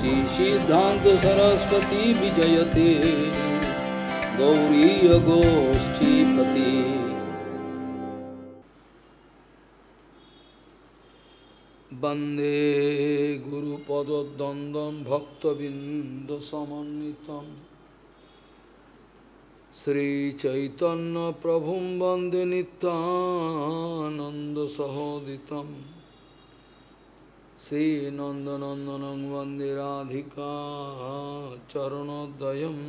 Shri Siddhanta Saraswati Vijayate Gauriya Goshtipati. Bande Guru Pada Dandam Bhakta Binda Samanitam Sri Chaitanya Prabhum Bande Nityananda Sahoditam Sri Nandanandanang Vande Radhika Charanodayam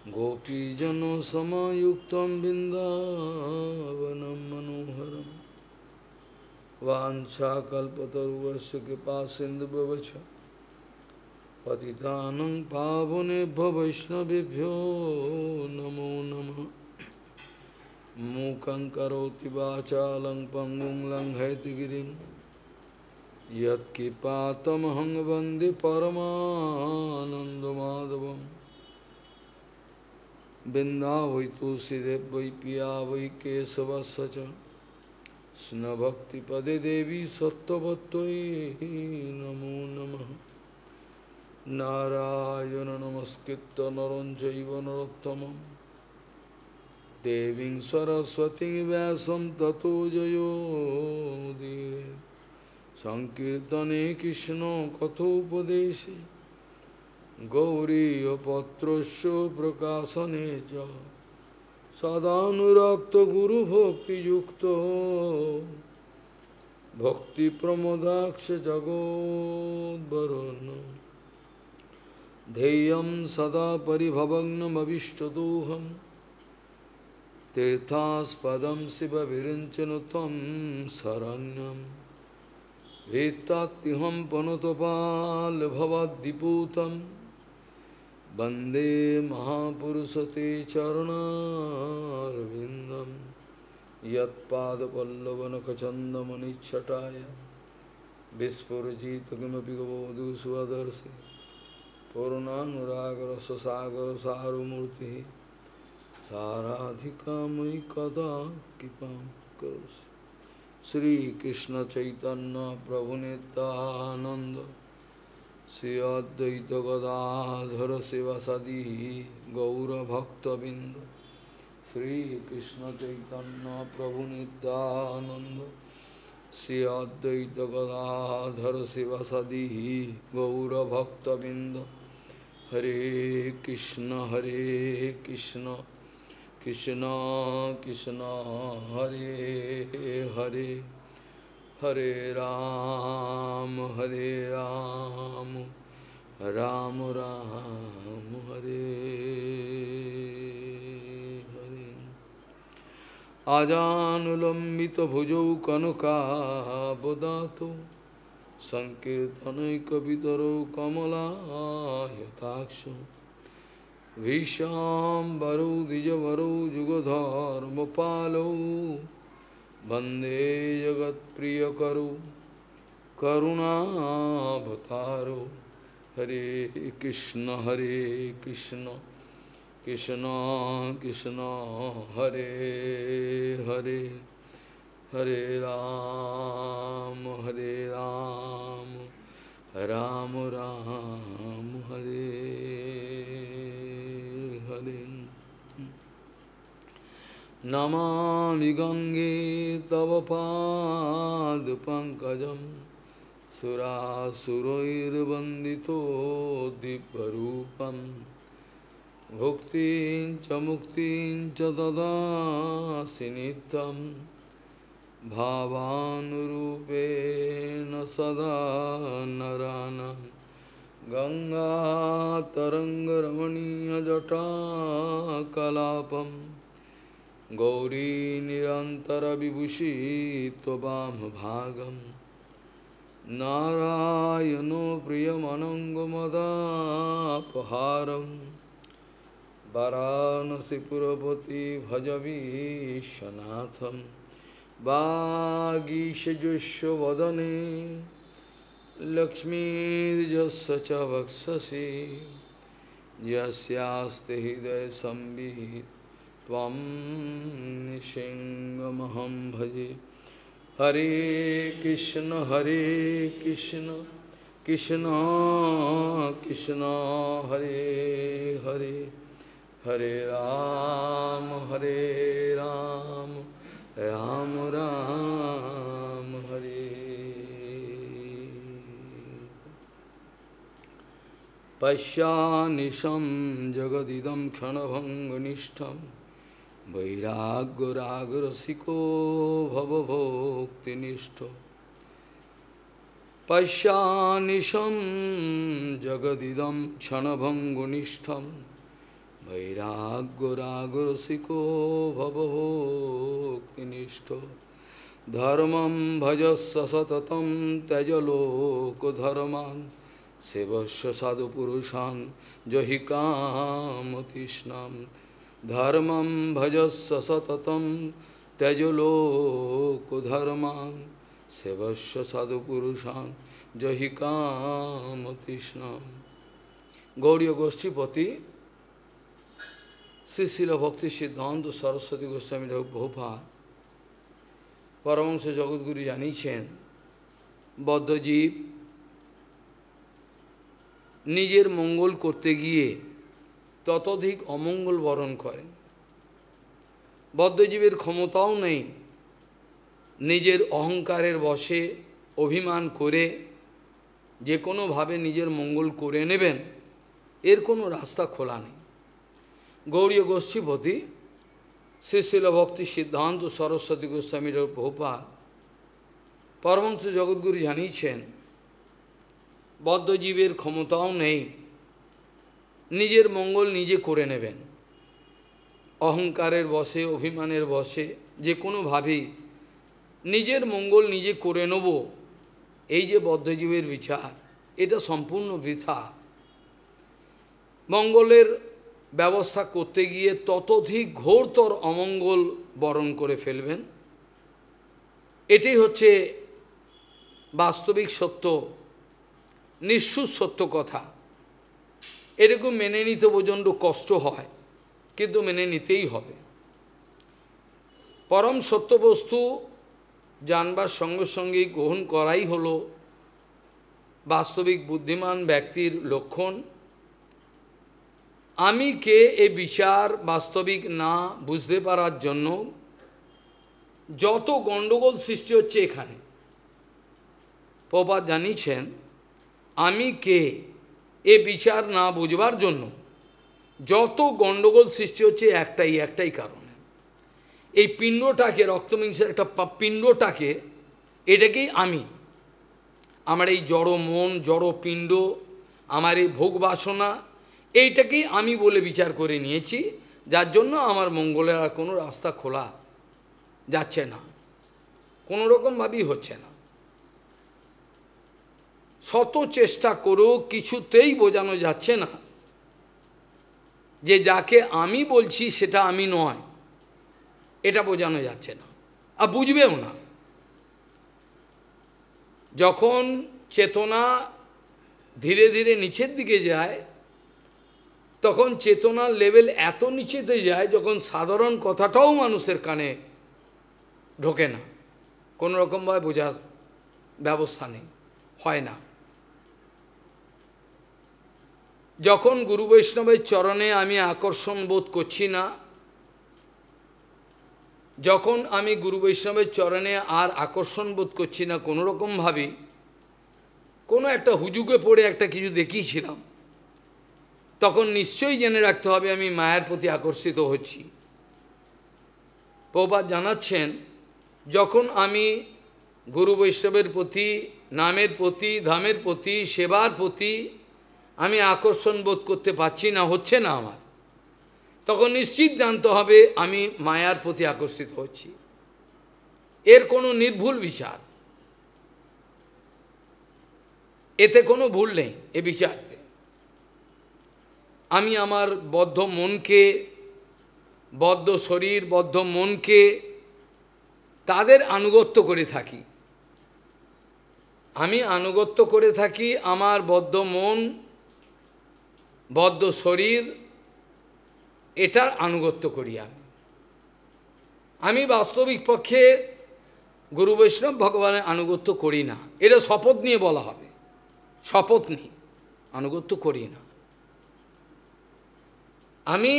Gopijano Samayuktam Bindavanam Manoharam Vancha kalpataruvasya kripa sindhu bhavacha patitanang pavunebhyo vaishnavibhyo namo namaha mukhaṁ karoti vācālaṁ pangum langhayatigirim yat kipātamahang vande paramanandamādhavam bindāvai tulsidev vai piya vai kesavasya Sna bhakti pade devi sattvattoi namo namaha Narayana namaskritta naram jaiva narottamam Deving saraswati vyasam tato jayo dire Sankirtane Krishna kathopadeshe Gauriya patrasya prakasanecha Sadhanurakta Guru Bhakti Yukta Bhakti Pramodaksha Jagod Varana Dheyam Sada Paribhavagnam Avishtadoham Tirthas Padam Siva Virinchanutam Saranyam Vetatiham Panotopal Bhavadiputam Bande Mahapurusate Charanarvindam Yat Pada Pallavana Kachandamani Chataya Vispurjita Kimapi Gavodu Svadarsi Purnanuragara Sasagara Sarumurti Saradhika Mai Kada Kipam Karosi Sri Krishna Chaitanya Prabhu Nityananda Sri Advaita Gadadhara Sivasadi Gaura Bhakta Binda Sri Krishna Chaitanya Prabhu Nityananda Sri Advaita Gadadhara Sivasadi Gaura Bhakta Binda Hare Krishna Krishna Krishna Hare Hare Hare Ram Ram Ram Hare Hare Ajanulambita bhujau kanaka bodato Sankirtanai kapitaro kamala yataksha Vishambaro dijavaro jugadharma palo Bande Jagat Priyakaru Karunabhataro Hare Krishna Krishna Krishna Hare Hare Hare Ram Ram Ram Hare Hare Namami Gange Tava Pad Pankajam Surasuroir Bandito Diparupam Bhuktin Chamuktin Dada Sinitam Bhavanurupena Sada Naranam Ganga Tarangaramaniya Jata Kalapam Gauri Nirantara Vibhushi Tobam Bhagam Narayano Priyamanangamada Paharam Varanasi Purapati Bhajavi Shanatham Bhagisha Jusha Vadane Lakshmi Jasacha Vaksasi Yasyaste Hidaya Sambhit Tvam Nishingamaham Bhaje Hare Krishna Krishna Krishna Hare Hare Hare Ram Ram Ram Hare Pasyanisham jagadidam khanabhanganishtam Vairagya-ragrasiko bhavabhoktinishto Pasyanisham jagadidam khanabhanganishtam Vairagya-ragrasiko bhavabhoktinishto Dharmam bhajasya satatam tyajaloka dharman Sevasya sadhu purushan jahikamatishnaam Dharmam bhajasya satatam tyajaloka dharman Sevasya sadhu purushan jahikamatishnaam Gauriya Goshtipati Sri Srila Bhakti Siddhanta Saraswati Goswami Prabhupada Paramahansa Jagadguru জানিয়েছেন বদ্ধজীব নিজের মঙ্গল করতে গিয়ে ততোধিক অমঙ্গল বরণ করেন। বদ্ধজীবের ক্ষমতাও নেই নিজের অহংকারের বশে অভিমান করে যে কোনোভাবে নিজের মঙ্গল করে নেবেন, এর কোনো রাস্তা খোলা নেই। গৌড়ীয় গোষ্ঠীপতি শ্রী শ্রীল ভক্তি সিদ্ধান্ত সরস্বতী গোস্বামীর প্রভুপাদ পরমহংস জগদ্গুরু জানিয়েছেন বদ্ধজীবের ক্ষমতাও নেই নিজের মঙ্গল নিজে করে নেবেন। অহংকারের বশে অভিমানের বশে যে কোনোভাবেই নিজের মঙ্গল নিজে করে নেব, এই যে বদ্ধজীবের বিচার, এটা সম্পূর্ণ বৃথা। মঙ্গলের ব্যবস্থা করতে গিয়ে ততোধিক ঘোরতর অমঙ্গল বরণ করে ফেলবেন। এটাই হচ্ছে বাস্তবিক সত্য, নিঃস্ব সত্য কথা। এরকম মেনে নিতে প্রচণ্ড কষ্ট হয়, কিন্তু মেনে নিতেই হবে। পরম সত্য বস্তু জানবার সঙ্গে সঙ্গে গ্রহণ করাই হলো বাস্তবিক বুদ্ধিমান ব্যক্তির লক্ষণ। আমি কে এ বিচার বাস্তবিক না বুঝতে পারার জন্য যত গণ্ডগোল সৃষ্টি হচ্ছে এখানে। প্রভুপাদ জানিয়েছেন আমি কে এ বিচার না বুঝবার জন্য যত গণ্ডগোল সৃষ্টি হচ্ছে একটাই কারণ। এই পিণ্ডটাকে, রক্তমাংসের একটা পিণ্ডটাকে, এটাকেই আমি, আমার এই জড় মন, জড় পিণ্ড, আমার এই ভোগ বাসনা, এইটাকেই আমি বলে বিচার করে নিয়েছি, যার জন্য আমার মঙ্গলের আর কোনো রাস্তা খোলা যাচ্ছে না, কোনো রকমভাবেই হচ্ছে না। শত চেষ্টা করেও কিছুতেই বোঝানো যাচ্ছে না যে যাকে আমি বলছি সেটা আমি নয়, এটা বোঝানো যাচ্ছে না, আর বুঝবেও না। যখন চেতনা ধীরে ধীরে নিচের দিকে যায়, তখন চেতনার লেভেল এত নিচেতে যায় যখন সাধারণ কথাটাও মানুষের কানে ঢোকে না, কোনো রকমভাবে বোঝার ব্যবস্থা নেই, হয় না। যখন গুরু বৈষ্ণবের চরণে আমি আকর্ষণ বোধ করছি না, যখন আমি গুরু বৈষ্ণবের চরণে আর আকর্ষণ বোধ করছি না কোনো রকমভাবে, কোনো একটা হুজুগে পড়ে একটা কিছু দেখিয়েছিলাম, তখন নিশ্চয়ই জেনে রাখতে হবে আমি মায়ের প্রতি আকর্ষিত হচ্ছি। প্রভুপাদ জানাচ্ছেন যখন আমি গুরু বৈষ্ণবের প্রতি, নামের প্রতি, ধামের প্রতি, সেবার প্রতি আমি আকর্ষণ বোধ করতে পারছি না, হচ্ছে না আমার, তখন নিশ্চিত জানতে হবে আমি মায়ার প্রতি আকর্ষিত হচ্ছি। এর কোনো নির্ভুল বিচার, এতে কোনো ভুল নেই। এ বিচারতে আমি আমার বদ্ধ মনকে, বদ্ধ শরীর, বদ্ধ মনকে তাদের আনুগত্য করে থাকি। আমি আনুগত্য করে থাকি আমার বদ্ধ মন, বদ্ধ শরীর, এটার আনুগত্য করি আমি বাস্তবিক পক্ষে গুরু বৈষ্ণব ভগবানের আনুগত্য করি না। এটা শপথ নিয়ে বলা হবে, শপথ নিই, আনুগত্য করি না। আমি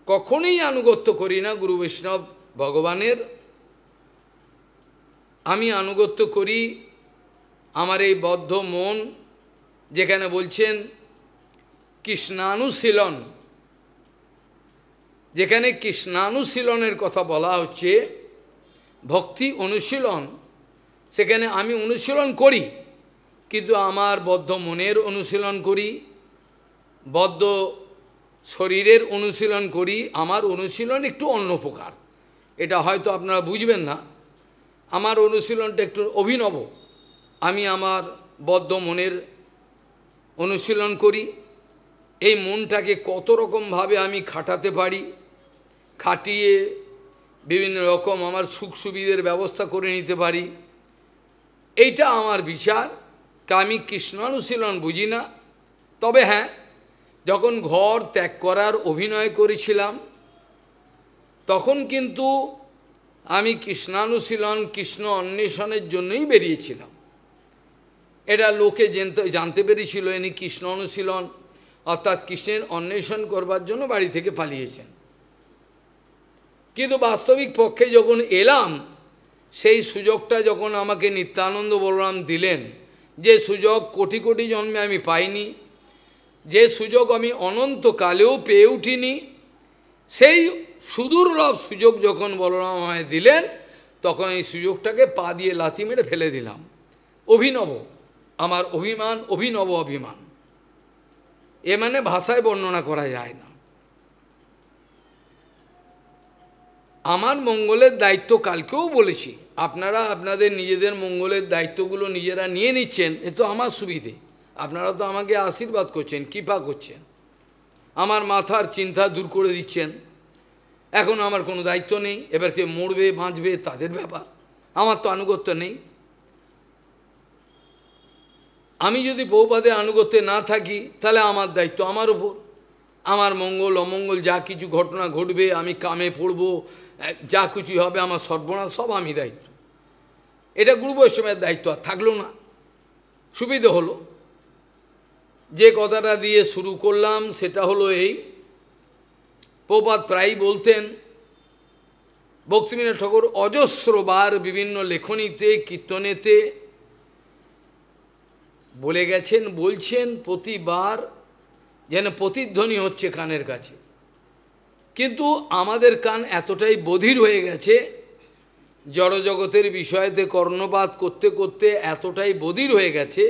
কখনোই আনুগত্য করি না গুরু বৈষ্ণব ভগবানের। আমি আনুগত্য করি আমার এই বদ্ধ মন, যেখানে বলছেন কৃষ্ণানুশীলন, যেখানে কৃষ্ণানুশীলনের কথা বলা হচ্ছে, ভক্তি অনুশীলন, সেখানে আমি অনুশীলন করি, কিন্তু আমার বদ্ধ মনের অনুশীলন করি, বদ্ধ শরীরের অনুশীলন করি। আমার অনুশীলন একটু অন্য প্রকার, এটা হয়তো আপনারা বুঝবেন না। আমার অনুশীলনটা একটু অভিনব। আমি আমার বদ্ধ মনের অনুশীলন করি। এই মনটাকে কত রকমভাবে আমি খাটাতে পারি, খাটিয়ে বিভিন্ন রকম আমার সুখ সুবিধের ব্যবস্থা করে নিতে পারি, এইটা আমার বিচার। আমি কৃষ্ণানুশীলন বুঝি না। তবে হ্যাঁ, যখন ঘর ত্যাগ করার অভিনয় করেছিলাম, তখন কিন্তু আমি কৃষ্ণানুশীলন, কৃষ্ণ অন্বেষণের জন্যই বেরিয়েছিলাম। এটা লোকে জানতে পেরেছিল ইনি কৃষ্ণ অনুশীলন অর্থাৎ কৃষ্ণের অন্বেষণ করবার জন্য বাড়ি থেকে পালিয়েছেন। কিন্তু বাস্তবিক পক্ষে যখন এলাম, সেই সুযোগটা যখন আমাকে নিত্যানন্দ বলরাম দিলেন, যে সুযোগ কোটি কোটি জন্মে আমি পাইনি, যে সুযোগ আমি অনন্তকালেও পেয়ে উঠিনি, সেই সুদুর্লভ সুযোগ যখন বলরাম আমায় দিলেন, তখন এই সুযোগটাকে পা দিয়ে লাথি মেরে ফেলে দিলাম। অভিনব আমার অভিমান, অভিনব অভিমান, এ মানে ভাষায় বর্ণনা করা যায় না। আমার মঙ্গলের দায়িত্ব কালকেও বলেছি, আপনারা আপনাদের নিজেদের মঙ্গলের দায়িত্বগুলো নিজেরা নিয়ে নিচ্ছেন, এ তো আমার সুবিধে। আপনারা তো আমাকে আশীর্বাদ করছেন, কৃপা করছেন, আমার মাথার চিন্তা দূর করে দিচ্ছেন। এখন আমার কোনো দায়িত্ব নেই, এবার কে মরবে বাঁচবে তাদের ব্যাপার, আমার তো আনুগত্য নেই। আমি যদি বহুপাদের আনুগত্যে না থাকি, তাহলে আমার দায়িত্ব আমার উপর। আমার মঙ্গল অমঙ্গল যা কিছু ঘটনা ঘটবে, আমি কামে পড়ব, যা কিছু হবে, আমার সর্বনাশ সব আমি দায়িত্ব। এটা গুরু বৈষ্ণবের দায়িত্ব আর থাকলো না। সুবিধে হলো, যে কথাটা দিয়ে শুরু করলাম সেটা হলো এই, প্রপাত প্রায়ই বলতেন, ভক্তিবিনোদ ঠাকুর অজস্রবার বিভিন্ন লেখনীতে কীর্তনেতে বলে গেছেন, বলছেন, প্রতিবার যেন প্রতিধ্বনি হচ্ছে কানের কাছে। কিন্তু আমাদের কান এতটাই বধির হয়ে গেছে, জড়জগতের বিষয়তে কর্ণপাত করতে করতে এতটাই বধির হয়ে গেছে,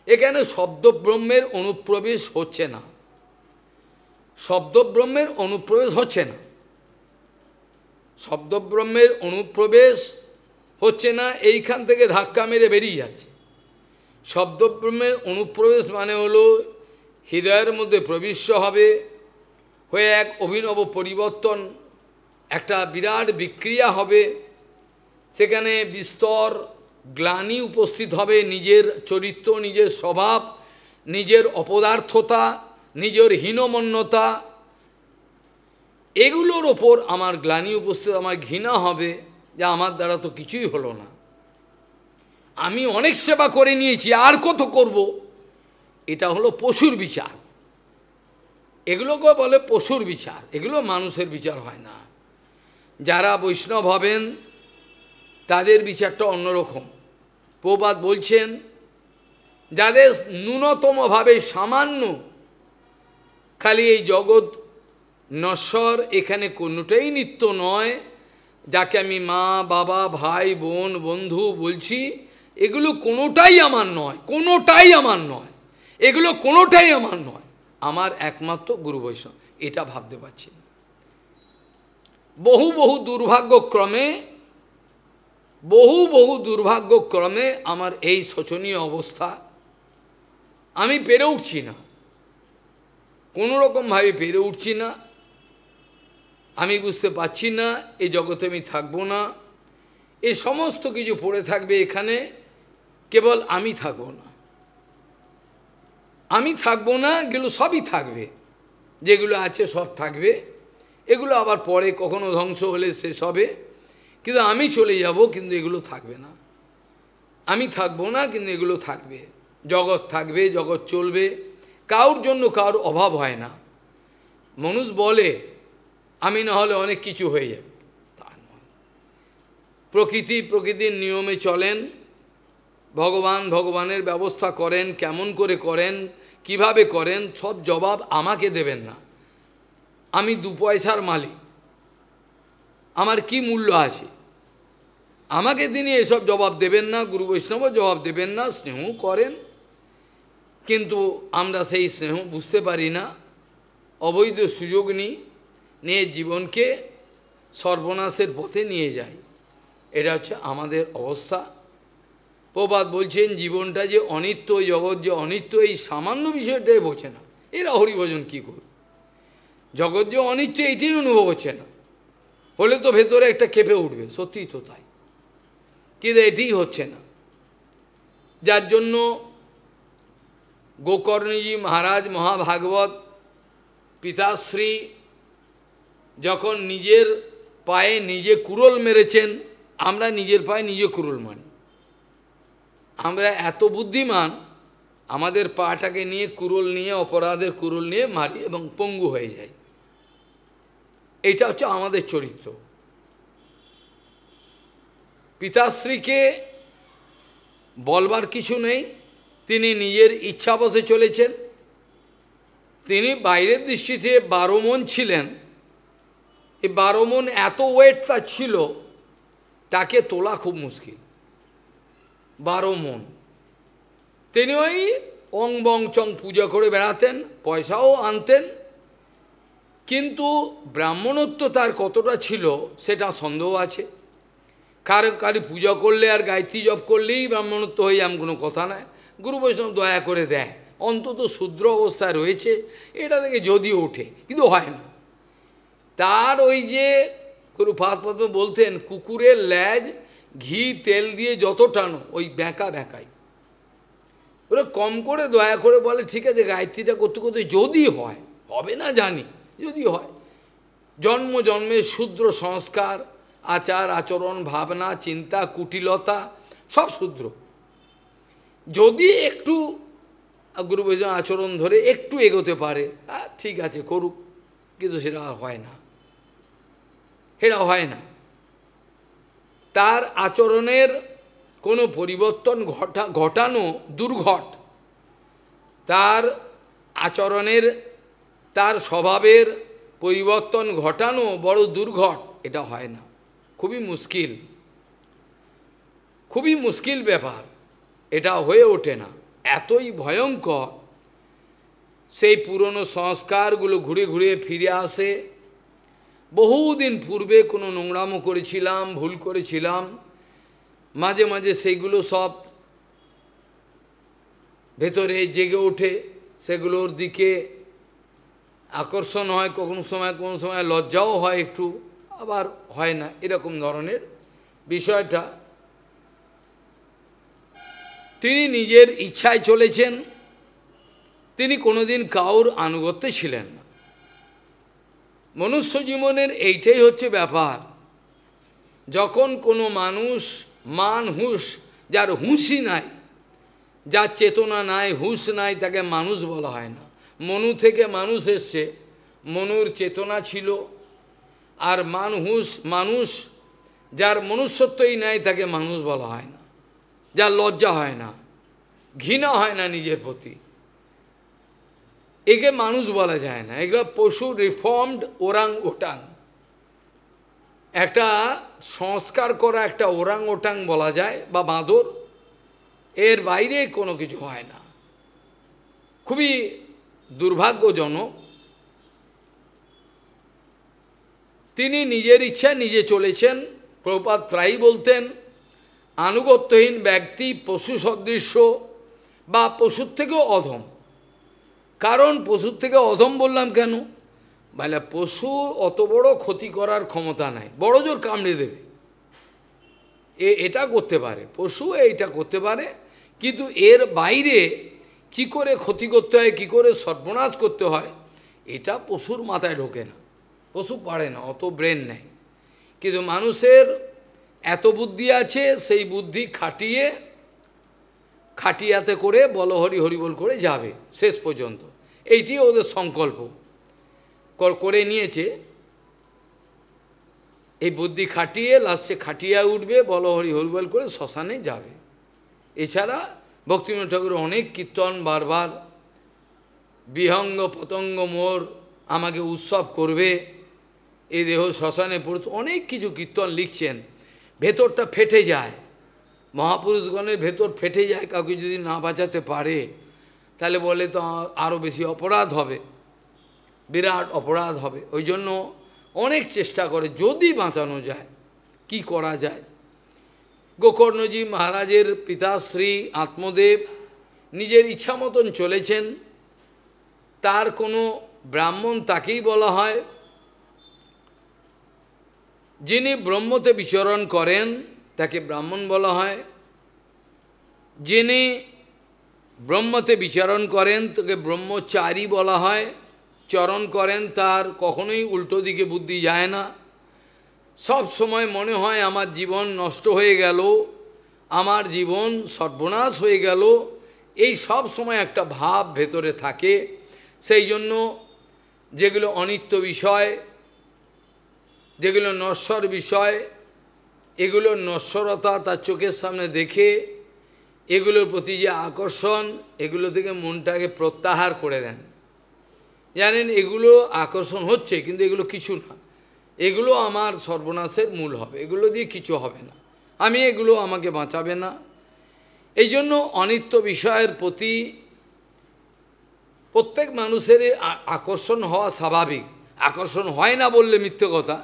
এখানে শব্দব্রহ্মের অনুপ্রবেশ হচ্ছে না, শব্দব্রহ্মের অনুপ্রবেশ হচ্ছে না, শব্দব্রহ্মের অনুপ্রবেশ হচ্ছে না, এইখান থেকে ধাক্কা মেরে বেরিয়ে যাচ্ছে। শব্দব্রহ্মের অনুপ্রবেশ মানে হলো হৃদয়ের মধ্যে প্রবিষ্ট হবে, হয়ে এক অভিনব পরিবর্তন, একটা বিরাট বিক্রিয়া হবে, সেখানে বিস্তর গ্লানি উপস্থিত হবে, নিজের চরিত্র, নিজের স্বভাব, নিজের অপদার্থতা, নিজের হীনমন্যতা, এগুলোর ওপর আমার গ্লানি উপস্থিত, আমার ঘৃণা হবে যে আমার দ্বারা তো কিছুই হলো না, আমি অনেক সেবা করে নিয়েছি, আর কত করব। এটা হলো পশুর বিচার, এগুলোকে বলে পশুর বিচার, এগুলো মানুষের বিচার হয় না। যারা বৈষ্ণব হবেন তাদের বিচারটা অন্যরকম। প্রপাত বলছেন, যাদের ন্যূনতমভাবে সামান্য খালি এই জগৎ নশ্বর, এখানে কোনোটাই নিত্য নয়, যাকে আমি মা বাবা ভাই বোন বন্ধু বলছি, এগুলো কোনোটাই আমার নয়, কোনোটাই আমার নয়, এগুলো কোনোটাই আমার নয়, আমার একমাত্র গুরু বৈষ্ণব, এটা ভাবতে পারছি। বহু বহু দুর্ভাগ্যক্রমে, বহু বহু দুর্ভাগ্যক্রমে আমার এই শোচনীয় অবস্থা, আমি পেরে উঠছি না, কোনোরকমভাবে পেরে উঠছি না। আমি বুঝতে পারছি না এই জগতে আমি থাকবো না, এই সমস্ত কিছু পড়ে থাকবে এখানে, কেবল আমি থাকবো না, আমি থাকবো না, এগুলো সবই থাকবে, যেগুলো আছে সব থাকবে, এগুলো আবার পরে কখনো ধ্বংস হলে শেষ হবে, কিন্তু আমি চলে যাব, কিন্তু এগুলো থাকবে না। আমি থাকবো না, কিন্তু এগুলো থাকবে। জগৎ থাকবে, জগৎ চলবে, কারোর জন্য কারোর অভাব হয় না। মানুষ বলে আমি না হলে অনেক কিছু হয়ে যাবে, তা নয়। প্রকৃতির নিয়মে চলেন, ভগবানের ব্যবস্থা করেন, কেমন করে করেন, কিভাবে করেন, সব জবাব আমাকে দেবেন না। আমি 2 পয়সার মালিক, আমার কি মূল্য আছে? আমাকে তিনি এসব জবাব দেবেন না, গুরু বৈষ্ণব জবাব দেবেন না। স্নেহ করেন, কিন্তু আমরা সেই স্নেহ বুঝতে পারি না, অবৈধ সুযোগ নিয়ে জীবনকে সর্বনাশের পথে নিয়ে যাই। এটা হচ্ছে আমাদের অবস্থা। প্রবাদ বলছেন জীবনটা যে অনিত্য, জগৎ যে অনিত্য, এই সামান্য বিষয়টাই বোঝে না। এরা হরিভজন কী করবে? জগৎ যে অনিত্য এইটাই অনুভব হচ্ছে না, হলে তো ভেতরে একটা কেঁপে উঠবে, সত্যিই তো তাই, কিন্তু এটিই হচ্ছে না। যার জন্য গোকর্ণজি মহারাজ মহাভাগবত পিতাশ্রী যখন নিজের পায়ে নিজে কুড়োল মেরেছেন, আমরা নিজের পায়ে নিজে কুড়োল মারি। আমরা এত বুদ্ধিমান, আমাদের পাটাকে নিয়ে কুড়োল নিয়ে, অপরাধের কুড়োল নিয়ে মারি এবং পঙ্গু হয়ে যাই। এইটা হচ্ছে আমাদের চরিত্র। পিতাশ্রীকে বলবার কিছু নেই, তিনি নিজের ইচ্ছা বসে চলেছেন। তিনি বাইরের দৃষ্টিতে 12 মণ ছিলেন, এই 12 মণ এত ওয়েট তার ছিল, তাকে তোলা খুব মুশকিল। 12 মণ তিনি ওই অং বং চং পূজা করে বেড়াতেন, পয়সাও আনতেন, কিন্তু ব্রাহ্মণত্ব তার কতটা ছিল সেটা সন্দেহ আছে। কারি পূজা করলে আর গায়ত্রী জপ করলেই ব্রাহ্মণত্ব হয়ে এমন কোনো কথা নয়। গুরু বৈষ্ণব দয়া করে দেয়, অন্তত শূদ্র অবস্থায় রয়েছে এটা থেকে যদিও ওঠে, কিন্তু হয় না। তার ওই যে গুরুপাদ বলতেন, কুকুরের ল্যাজ ঘি তেল দিয়ে যত টানো ওই ব্যাঁকাই, ওরা কম করে দয়া করে বলে ঠিক আছে গায়ত্রীটা করতে করতে যদি হয়, হবে না জানি, যদি হয়, জন্মের শূদ্র সংস্কার, আচার আচরণ, ভাবনা, চিন্তা, কুটিলতা সব শূদ্র, যদি একটু গুরু বৈষ্ণব আচরণ ধরে একটু এগোতে পারে, ঠিক আছে করুক, কিন্তু সেটা হয় না, সেটা হয় না। তার আচরণের কোনো পরিবর্তন ঘটানো দুর্ঘট, তার আচরণের, তার স্বভাবের পরিবর্তন ঘটানো বড় দুর্ঘট, এটা হয় না, খুবই মুশকিল ব্যাপার, এটা হয়ে ওঠে না, এতই ভয়ঙ্কর। সেই পুরনো সংস্কারগুলো ঘুরে ঘুরে ফিরে আসে। বহুদিন পূর্বে কোনো নোংরামো করেছিলাম, ভুল করেছিলাম, মাঝে মাঝে সেইগুলো সব ভেতরে জেগে ওঠে, সেগুলোর দিকে আকর্ষণ হয়, কোনো সময় লজ্জাও হয় একটু, আবার হয় না, এরকম ধরনের বিষয়টা। তিনি নিজের ইচ্ছায় চলেছেন, তিনি কোনোদিন কাউর আনুগত্যে ছিলেন না। মনুষ্য জীবনের এইটাই হচ্ছে ব্যাপার। যখন কোনো মানুষ মান হুঁশ, যার হুঁশই নাই, যার চেতনা নাই, হুঁশ নাই, তাকে মানুষ বলা হয় না। মনু থেকে মানুষ এসছে, মনুর চেতনা ছিল, আর মানুষ যার মনুষ্যত্বই নাই তাকে মানুষ বলা হয় না, যার লজ্জা হয় না, ঘৃণা হয় না নিজের প্রতি, একে মানুষ বলা যায় না। এগুলো পশু, রিফর্মড ওরাং ওটাং, একটা সংস্কার করা একটা ওরাং ওটাং বলা যায়, বা বাঁদর, এর বাইরে কোনো কিছু হয় না। খুবই দুর্ভাগ্যজনক। তিনি নিজের ইচ্ছা নিজে চলেছেন। প্রভুপাদ প্রায়ই বলতেন, আনুগত্যহীন ব্যক্তি পশু সদৃশ্য বা পশুর থেকেও অধম। কারণ পশুর থেকে অধম বললাম কেন? বলে পশু অত বড় ক্ষতি করার ক্ষমতা নাই, বড় জোর কামড়ে দেবে, এটা করতে পারে, পশু এইটা করতে পারে, কিন্তু এর বাইরে কি করে ক্ষতি করতে হয়, কি করে সর্বনাশ করতে হয়, এটা পশুর মাথায় ঢোকে না, পশু পারে না, অত ব্রেন নেই। কিন্তু মানুষের এত বুদ্ধি আছে, সেই বুদ্ধি খাটিয়ে খাটিয়াতে করে বলো হরি হরি বল করে যাবে শেষ পর্যন্ত, এইটি ওদের সংকল্প করে নিয়েছে। এই বুদ্ধি খাটিয়ে লাস্টে খাটিয়া উঠবে, বলো হরি হরি বল করে শ্মশানে যাবে। এছাড়া ভক্তিবিনোদ ঠাকুর অনেক কীর্তন বারবার, বিহঙ্গ পতঙ্গ মোর আমাকে উৎসব করবে, এই দেহ শ্মশানে পড়তে, অনেক কিছু কীর্তন লিখছেন। ভেতরটা ফেটে যায়, মহাপুরুষগণের ভেতর ফেটে যায়, কাউকে যদি না বাঁচাতে পারে তাহলে বলে তো আরও বেশি অপরাধ হবে, বিরাট অপরাধ হবে। ওই জন্য অনেক চেষ্টা করে যদি বাঁচানো যায়, কি করা যায়। গোকর্ণজি মহারাজের পিতাশ্রী আত্মদেব নিজের ইচ্ছা মতন চলেছেন, তার কোনো ব্রাহ্মণ তাকেই বলা হয়, যিনি ব্রহ্মতে বিচরণ করেন তাকে ব্রাহ্মণ বলা হয়, যিনি ব্রহ্মতে বিচরণ করেন তাকে ব্রহ্মচারী বলা হয়। চরণ করেন, তার কখনোই উল্টো দিকে বুদ্ধি যায় না, সব সময় মনে হয় আমার জীবন নষ্ট হয়ে গেল, আমার জীবন সর্বনাশ হয়ে গেল, এই সব সময় একটা ভাব ভেতরে থাকে। সেই জন্য যেগুলো অনিত্য বিষয়, যেগুলো নশ্বর বিষয়, এগুলো নশ্বরতা তার চোখের সামনে দেখে এগুলোর প্রতি যে আকর্ষণ, এগুলো থেকে মনটাকে প্রত্যাহার করে দেন। জানেন এগুলো আকর্ষণ হচ্ছে, কিন্তু এগুলো কিছু না, এগুলো আমার সর্বনাশের মূল হবে, এগুলো দিয়ে কিছু হবে না, আমি এগুলো আমাকে বাঁচাবে না। এই জন্য অনিত্য বিষয়ের প্রতি প্রত্যেক মানুষের আকর্ষণ হওয়া স্বাভাবিক, আকর্ষণ হয় না বললে মিথ্যে কথা।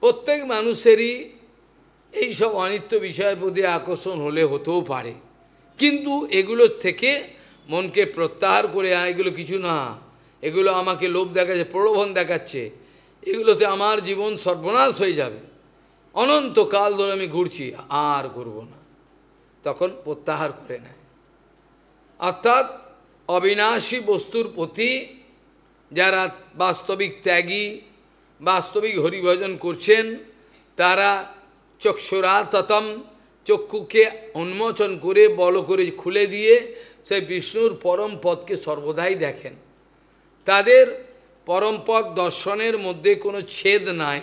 প্রত্যেক মানুষেরই এইসব অনিত্য বিষয়ের প্রতি আকর্ষণ হলে হতেও পারে, কিন্তু এগুলোর থেকে মনকে প্রত্যাহার করে, এগুলো কিছু না, এগুলো আমাকে লোভ দেখাচ্ছে, প্রলোভন দেখাচ্ছে, এগুলোতে আমার জীবন সর্বনাশ হয়ে যাবে, অনন্তকাল ধরে আমি ঘুরছি, আর ঘুরব না, তখন প্রত্যাহার করে নেয়। অর্থাৎ অবিনাশী বস্তুর প্রতি যারা বাস্তবিক ত্যাগী, বাস্তবিক হরিভজন করছেন, তারা চক্ষুরাততম, চক্ষুকে উন্মোচন করে বল করে খুলে দিয়ে সেই বিষ্ণুর পরম পদকে সর্বদাই দেখেন। তাদের পরমপদ দর্শনের মধ্যে কোনো ছেদ নাই,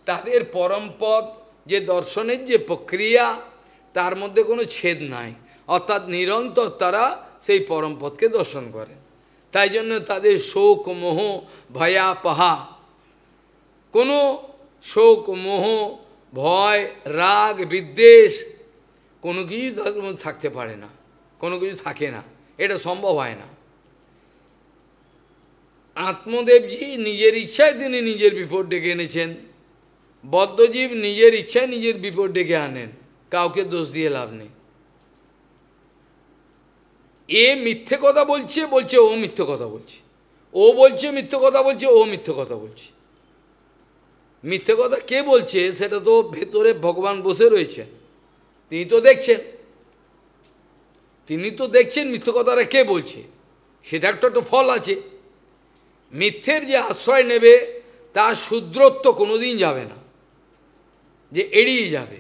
তাদের পরমপদ যে দর্শনের যে প্রক্রিয়া, তার মধ্যে কোনো ছেদ নাই, অর্থাৎ নিরন্তর তারা সেই পরমপদকে দর্শন করে। তাই জন্য তাদের শোক মোহ ভয়াপহা, কোনো শোক মোহ ভয় রাগ বিদ্বেষ কোনো কিছু তাদের মধ্যে থাকতে পারে না, কোনো কিছু থাকে না, এটা সম্ভব হয় না। আত্মদেবজি নিজের ইচ্ছায় তিনি নিজের বিপদ ডেকে এনেছেন, বদ্ধজীব নিজের ইচ্ছায় নিজের বিপদ ডেকে আনেন, কাউকে দোষ দিয়ে লাভ নেই। এ মিথ্যে কথা বলছে, বলছে ও মিথ্যে কথা বলছে, ও বলছে মিথ্যে কথা বলছে, ও মিথ্যে কথা বলছে। মিথ্যে কথা কে বলছে সেটা তো ভেতরে ভগবান বসে রয়েছে, তিনি তো দেখছেন, তিনি তো দেখছেন মিথ্যে কথাটা কে বলছে, সেটা একটা তো ফল আছে। মিথ্যের যে আশ্রয় নেবে তার শুদ্রত্ব কোনোদিন যাবে না, যে এড়িয়ে যাবে,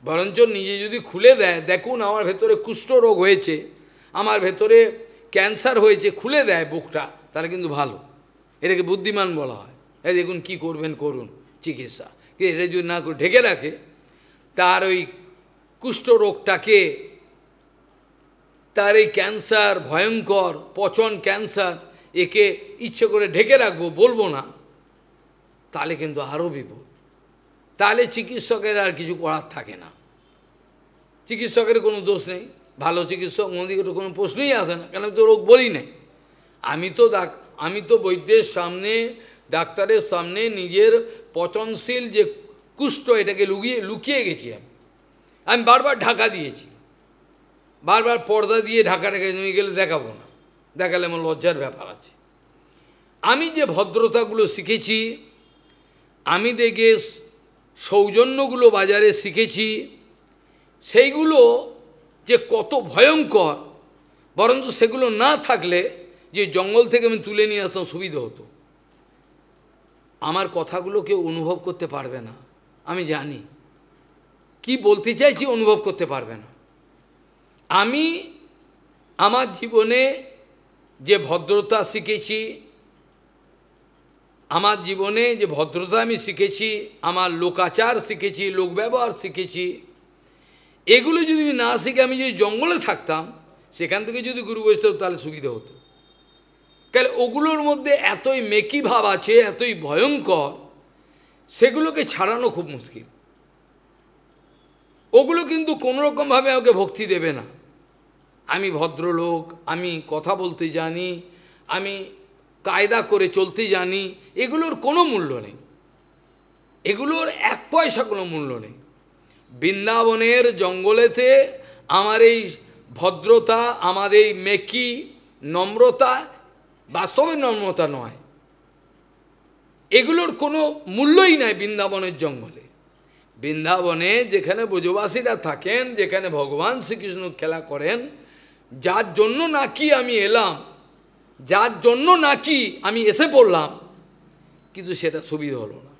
বরঞ্চ নিজে যদি খুলে দেয়, দেখুন আমার ভেতরে কুষ্ঠরোগ হয়েছে, আমার ভেতরে ক্যান্সার হয়েছে, খুলে দেয় বুকটা, তাহলে কিন্তু ভালো, এটাকে বুদ্ধিমান বলা হয়। এই দেখুন কী করবেন করুন চিকিৎসা, কিন্তু এটা যদি না করে ঢেকে রাখে, তার ওই কুষ্ঠরোগটাকে, তার এই ক্যান্সার ভয়ঙ্কর পচন ক্যান্সার, একে ইচ্ছে করে ঢেকে রাখবো, বলবো না, তাহলে কিন্তু আরও বিপদ, তাহলে চিকিৎসকের আর কিছু করার থাকে না, চিকিৎসকের কোনো দোষ নেই, ভালো চিকিৎসক মন্দিরে তো কোনো প্রশ্নই আসে না, কেন তো রোগ বলি নাই। আমি তো বৈদ্যের সামনে, ডাক্তারের সামনে নিজের পচনশীল যে কুষ্ঠ, এটাকে লুকিয়ে গেছি, আমি বারবার ঢাকা দিয়েছি, বারবার পর্দা দিয়ে ঢাকা রেখে তুমি গেলে দেখাবো না, দেখালে আমার লজ্জার ব্যাপার আছে। আমি যে ভদ্রতাগুলো শিখেছি, আমি দেখে সৌজন্যগুলো বাজারে শিখেছি, সেইগুলো যে কত ভয়ঙ্কর, বরঞ্চ সেগুলো না থাকলে যে জঙ্গল থেকে আমি তুলে নিয়ে আসতাম সুবিধা হতো। আমার কথাগুলো কেউ অনুভব করতে পারবে না, আমি জানি কি বলতে চাইছি, অনুভব করতে পারবে না। আমি আমার জীবনে যে ভদ্রতা শিখেছি, আমার জীবনে যে ভদ্রতা আমি শিখেছি, আমার লোকাচার শিখেছি, লোক ব্যবহার শিখেছি, এগুলো যদি আমি না শিখে আমি যদি জঙ্গলে থাকতাম, সেখান থেকে যদি গুরু বৈষ্ণব তাহলে সুবিধা হতো। কারণ ওগুলোর মধ্যে এতই মেকি ভাব আছে, এতই ভয়ঙ্কর, সেগুলোকে ছাড়ানো খুব মুশকিল। ওগুলো কিন্তু কোনোরকমভাবে আমাকে ভক্তি দেবে না। আমি ভদ্রলোক, আমি কথা বলতে জানি, আমি কায়দা করে চলতে জানি, এগুলোর কোনো মূল্য নেই, এগুলোর এক পয়সা কোনো মূল্য নেই। বৃন্দাবনের জঙ্গলেতে আমার এই ভদ্রতা, আমার এই মেকি নম্রতা, বাস্তবে নম্রতা নয়, এগুলোর কোনো মূল্যই নাই বৃন্দাবনের জঙ্গলে। বৃন্দাবনে যেখানে ব্রজবাসীরা থাকেন, যেখানে ভগবান শ্রীকৃষ্ণ খেলা করেন, যার জন্য নাকি আমি এলাম, যার জন্য নাকি আমি এসে পড়লাম, কিন্তু সেটা সুবিধা হলো না।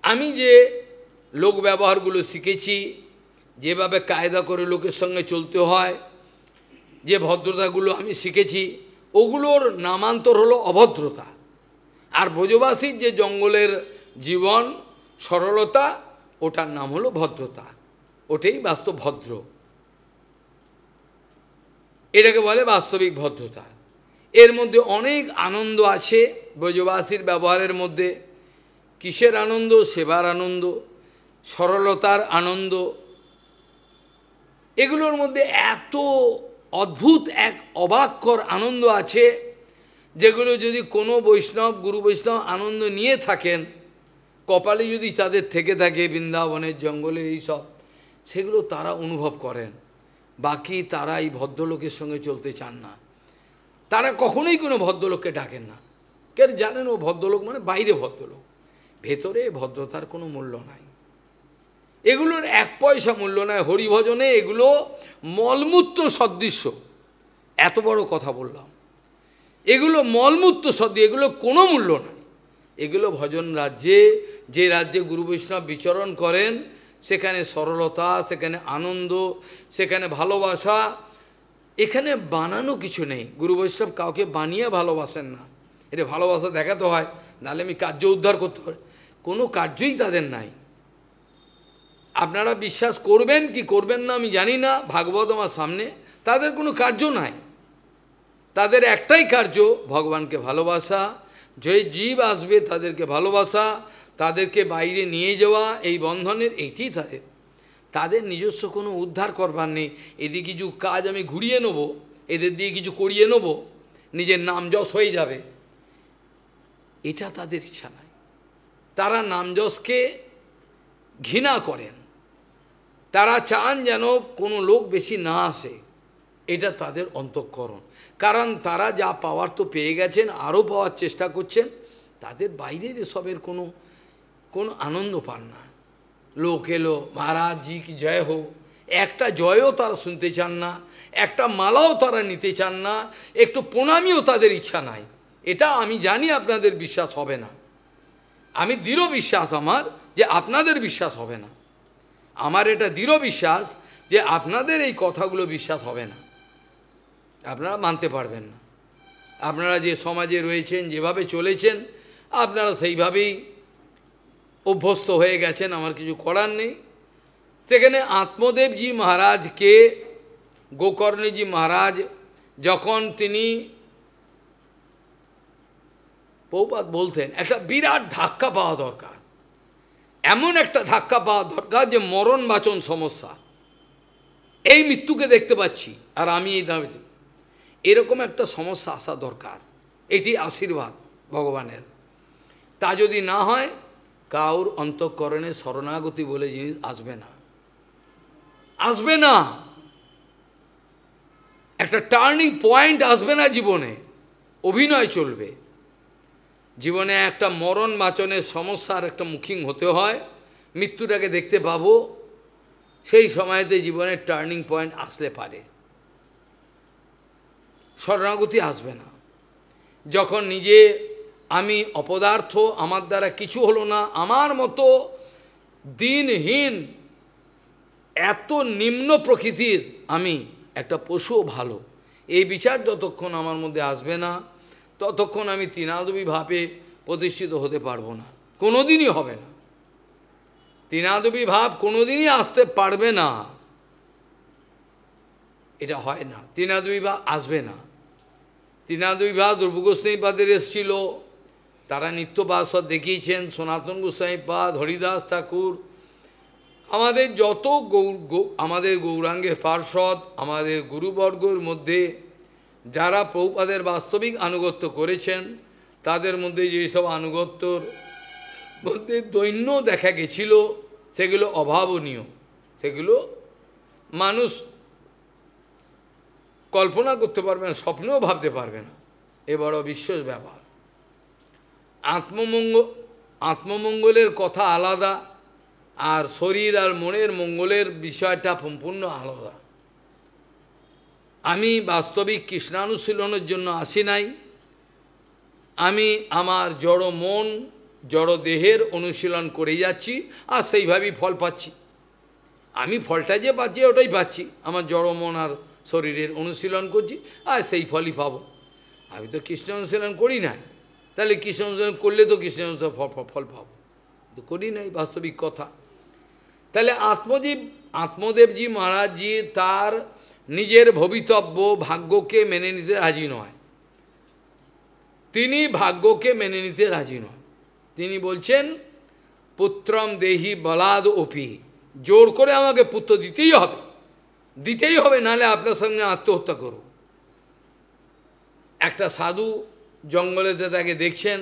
আমি যে লোক ব্যবহারগুলো শিখেছি, যেভাবে কায়দা করে লোকের সঙ্গে চলতে হয়, যে ভদ্রতাগুলো আমি শিখেছি, ওগুলোর নামান্তর হলো অভদ্রতা। আর ব্রজবাসীর যে জঙ্গলের জীবন, সরলতা, ওটার নাম হলো ভদ্রতা, ওটাই বাস্তব ভদ্র, এটাকে বলে বাস্তবিক ভদ্রতা। এর মধ্যে অনেক আনন্দ আছে ব্রজবাসীর ব্যবহারের মধ্যে। কিসের আনন্দ? সেবার আনন্দ, সরলতার আনন্দ। এগুলোর মধ্যে এত অদ্ভুত এক অবাককর আনন্দ আছে, যেগুলো যদি কোনো বৈষ্ণব, গুরু বৈষ্ণব আনন্দ নিয়ে থাকেন, কপালে যদি তাদের থেকে থাকে বৃন্দাবনের জঙ্গলে এইসব, সেগুলো তারা অনুভব করেন। বাকি তারা এই ভদ্রলোকের সঙ্গে চলতে চান না, তারা কখনোই কোনো ভদ্রলোককে ডাকেন না। কেন জানেন? ও ভদ্রলোক মানে বাইরে ভদ্রলোক, ভেতরে ভদ্রতার কোনো মূল্য নাই, এগুলোর এক পয়সা মূল্য নাই। হরিভজনে এগুলো মলমূত্র সদৃশ্য। এত বড় কথা বললাম, এগুলো মলমূত্র সদৃশ, এগুলো কোনো মূল্য নাই। এগুলো ভজন রাজ্যে, যে রাজ্যে গুরু বৈষ্ণব বিচরণ করেন, সেখানে সরলতা, সেখানে আনন্দ, সেখানে ভালোবাসা, এখানে বানানো কিছু নেই। গুরু বৈষ্ণব কাউকে বানিয়ে ভালোবাসেন না, এটা ভালোবাসা দেখাতে হয়, নাহলে আমি কার্য উদ্ধার করতে পারি। কোনো কার্যই তাদের নাই। আপনারা বিশ্বাস করবেন কি করবেন না আমি জানি না, ভাগবত আমার সামনে, তাদের কোনো কার্য নাই। তাদের একটাই কার্য, ভগবানকে ভালোবাসা, যে জীব আসবে তাদেরকে ভালোবাসা, তাদেরকে বাইরে নিয়ে যাওয়া এই বন্ধনের, এইটি তাদের। তাদের নিজস্ব কোনো উদ্ধার করবার নেই। এদিকে কিছু কাজ আমি ঘুরিয়ে নেব, এদের দিয়ে কিছু করিয়ে নেব, নিজের নাম যশ হয়ে যাবে, এটা তাদের ইচ্ছা নাই। তারা নাম যশকে ঘৃণা করেন, তারা চান যেন কোনো লোক বেশি না আসে, এটা তাদের অন্তঃকরণ। কারণ তারা যা পাওয়ার তো পেয়ে গেছেন, আরও পাওয়ার চেষ্টা করছেন, তাদের বাইরের এসবের কোনো আনন্দ পান না। লোক এলো, মহারাজ জি কি জয় হোক, একটা জয়ও তারা শুনতে চান না, একটা মালাও তারা নিতে চান না, একটু প্রণামীও তাদের ইচ্ছা নাই। এটা আমি জানি আপনাদের বিশ্বাস হবে না, আমি দৃঢ় বিশ্বাস আমার যে আপনাদের বিশ্বাস হবে না, আমার এটা দৃঢ় বিশ্বাস যে আপনাদের এই কথাগুলো বিশ্বাস হবে না, আপনারা মানতে পারবেন না। আপনারা যে সমাজে রয়েছেন, যেভাবে চলেছেন, আপনারা সেইভাবেই অভ্যস্ত হয়ে গেছেন, আমার কিছু করার নেই। সেখানে আত্মদেবজি মহারাজকে, গোকর্ণজি মহারাজ যখন তিনি, প্রভুপাদ বলতেন একটা বিরাট ধাক্কা পাওয়া দরকার, এমন একটা ধাক্কা পাওয়া দরকার যে মরণ বাচন সমস্যা, এই মৃত্যুকে দেখতে পাচ্ছি আর আমি এই দাঁড়িয়ে, এরকম একটা সমস্যা আসা দরকার। এটি আশীর্বাদ ভগবানের। তা যদি না হয়, কাউর অন্তঃকরণে শরণাগতি বলে জিনিস আসবে না, আসবে না, একটা টার্নিং পয়েন্ট আসবে না জীবনে, অভিনয় চলবে। জীবনে একটা মরণ বাচনের সমস্যার একটা মুখিং হতে হয়, মৃত্যুটাকে দেখতে পাবো, সেই সময়তে জীবনের টার্নিং পয়েন্ট আসলে পারে, শরণাগতি আসবে না। যখন নিজে আমি অপদার্থ, আমার দ্বারা কিছু হলো না, আমার মতো দিনহীন এত নিম্ন প্রকৃতির আমি, একটা পশুও ভালো, এই বিচার যতক্ষণ আমার মধ্যে আসবে না, ততক্ষণ আমি তৃণাদবী ভাবে প্রতিষ্ঠিত হতে পারবো না, কোনোদিনই হবে না। তৃণাদবী ভাব কোনোদিনই আসতে পারবে না, এটা হয় না, তৃণাদবী ভাব আসবে না। তৃণাদবী ভাব ধ্রুব গোস্বামীপাদের এসেছিল, তারা নিত্যবাসদ দেখিয়েছেন, সনাতন গোস্বামীপাদ, হরিদাস ঠাকুর, আমাদের যত আমাদের গৌরাঙ্গের পার্ষদ, আমাদের গুরুবর্গের মধ্যে যারা প্রভুপাদের বাস্তবিক আনুগত্য করেছেন, তাদের মধ্যে যেসব আনুগত্যর মধ্যে দৈন্য দেখা গেছিল, সেগুলো অভাবনীয়, সেগুলো মানুষ কল্পনা করতে পারবে না, স্বপ্নেও ভাবতে পারবে না, এ বড় বিশ্বাস ব্যাপার। আত্মমঙ্গলের কথা আলাদা, আর শরীর আর মনের মঙ্গলের বিষয়টা সম্পূর্ণ আলাদা। আমি বাস্তবিক কৃষ্ণানুশীলনের জন্য আসি নাই, আমি আমার জড় মন জড় দেহের অনুশীলন করে যাচ্ছি, আর সেইভাবেই ফল পাচ্ছি। আমি ফলটা যে পাচ্ছি ওটাই পাচ্ছি, আমার জড় মন আর শরীরের অনুশীলন করছি, আর সেই ফলই পাবো। আমি তো কৃষ্ণ অনুশীলন করি নাই, তাহলে কৃষ্ণ অনুশীলন করলে তো কৃষ্ণ অনুশীলন ফল পাবো, তো করি নাই, বাস্তবিক কথা। তাহলে আত্মদেবজি মহারাজজি তার নিজের ভবিতব্য ভাগ্যকে মেনে নিতে রাজি নয়, তিনি ভাগ্যকে মেনে নিতে রাজি নয়। তিনি বলছেন পুত্রম দেহি বলাদ ওপি, জোর করে আমাকে পুত্র দিতেই হবে, নাহলে আপনার সঙ্গে আত্মহত্যা করব। একটা সাধু জঙ্গলেতে তাকে দেখছেন,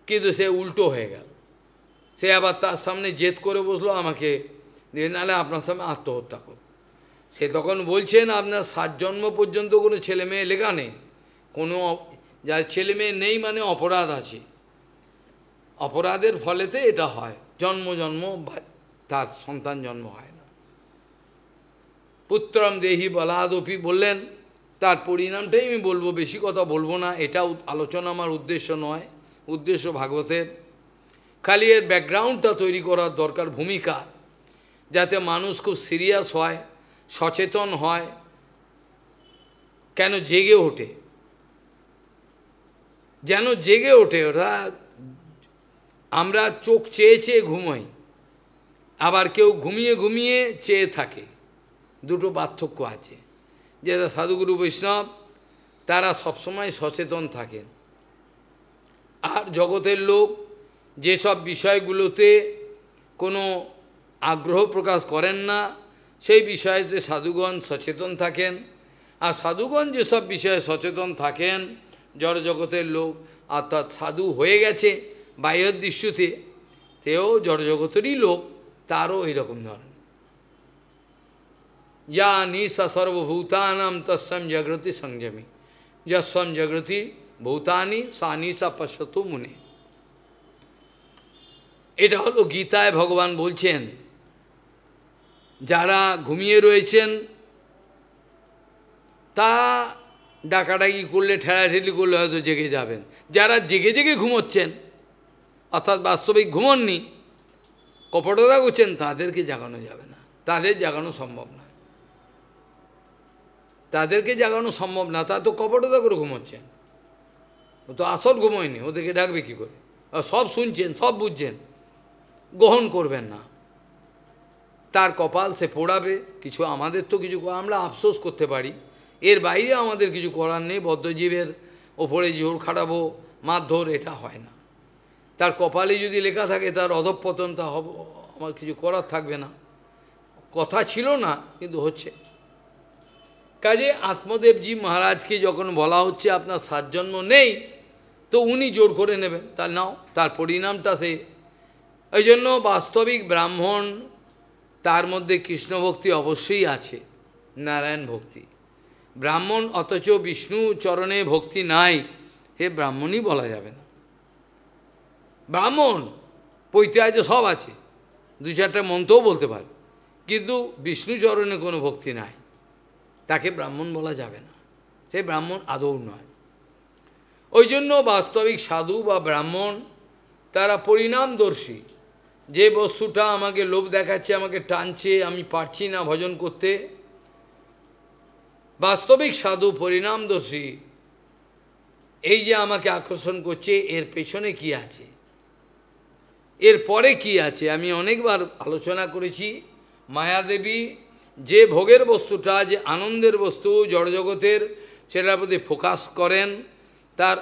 কিন্তু সে উল্টো হয়ে গেল, সে আবার তার সামনে জেদ করে বসলো, আমাকে নাহলে আপনার সামনে আত্মহত্যা করব। সে তখন বলছেন আপনার 7 জন্ম পর্যন্ত কোনো ছেলে মেয়ে লেখা নেই, কোনো যার ছেলে মেয়ে নেই মানে অপরাধ আছে, অপরাধের ফলেতে এটা হয়, জন্ম তার সন্তান জন্ম হয় না। পুত্রম দেহি বলাদপি বললেন, তার পরিণামটাই আমি বলবো, বেশি কথা বলবো না, এটা আলোচনা আমার উদ্দেশ্য নয়, উদ্দেশ্য ভাগবতের। খালি এর ব্যাকগ্রাউন্ডটা তৈরি করার দরকার, ভূমিকা, যাতে মানুষ খুব সিরিয়াস হয়, সচেতন হয়, কেন জেগে ওঠে, যেন জেগে ওঠে। ওরা আমরা চোখ চেয়ে চেয়ে ঘুমাই, আবার কেউ ঘুমিয়ে ঘুমিয়ে চেয়ে থাকে, দুটো পার্থক্য আছে। যেটা সাধুগুরু বৈষ্ণব তারা সবসময় সচেতন থাকেন, আর জগতের লোক যেসব বিষয়গুলোতে কোনো আগ্রহ প্রকাশ করেন না, সেই বিষয়েতে সাধুগণ সচেতন থাকেন। আর সাধুগণ যেসব বিষয়ে সচেতন থাকেন, জড় জগতের লোক অর্থাৎ সাধু হয়ে গেছে বাহ্যের দৃশ্যতে, তেও জড়জগতেরই লোক, তারও এইরকম ধরনের। যা নিশা সর্বভূতানাম তস্যম জাগ্রতি সংযমী, যস্যম জাগ্রতি ভূতানি সা নিশা পশ্যতু মুনে। এটা হলো গীতায় ভগবান বলছেন, যারা ঘুমিয়ে রয়েছেন তা ডাকাডাকি করলে, ঠেলাঠেলি করলে হয়তো জেগে যাবেন। যারা জেগে জেগে ঘুমোচ্ছেন, অর্থাৎ বাস্তবিক ঘুমননি, কপটতা করছেন, তাদেরকে জাগানো যাবে না, তাদের জাগানো সম্ভব না, তাদেরকে জাগানো সম্ভব না। তা তো কপটতা করে ঘুমোচ্ছেন, ও তো আসল ঘুমোয়নি, ওদেরকে ডাকবে কী করে? সব শুনছেন, সব বুঝছেন, গ্রহণ করবেন না, তার কপাল সে পোড়াবে। কিছু আমাদের তো কিছু, আমরা আফসোস করতে পারি, এর বাইরে আমাদের কিছু করার নেই। বদ্ধজীবের ওপরে জোর খাটাবো, মারধর, এটা হয় না। তার কপালে যদি লেখা থাকে তার অধঃপতন, তা হব, আমার কিছু করার থাকবে না। কথা ছিল না, কিন্তু হচ্ছে। কাজে আত্মদেবজি মহারাজকে যখন বলা হচ্ছে আপনার 7 জন্ম নেই, তো উনি জোর করে নেবেন, তার নাও, তার পরিণামটা সে। এই জন্য বাস্তবিক ব্রাহ্মণ, তার মধ্যে কৃষ্ণ ভক্তি অবশ্যই আছে, নারায়ণ ভক্তি। ব্রাহ্মণ অথচ বিষ্ণু চরণে ভক্তি নাই, হে ব্রাহ্মণই বলা যাবে না। ব্রাহ্মণ পৈতে আছে, সব আছে, 2-4টা মন্ত্রও বলতে পারে, কিন্তু বিষ্ণু চরণে কোনো ভক্তি নাই, তাকে ব্রাহ্মণ বলা যাবে না, সে ব্রাহ্মণ আদৌ নয়। ওই জন্য বাস্তবিক সাধু বা ব্রাহ্মণ তারা পরিণামদর্শী, যে বস্তুটা আমাকে লোভ দেখাচ্ছে, আমাকে টানছে, আমি পারছি না ভজন করতে, বাস্তবিক সাধু পরিণামদর্শী এই যে আমাকে আকর্ষণ করছে, এর পেছনে কি আছে, এর পরে কি আছে। আমি অনেকবার আলোচনা করেছি, মায়াদেবী যে ভোগের বস্তুটা, যে আনন্দের বস্তু জড়জগতের, সেটার প্রতি ফোকাস করেন, তার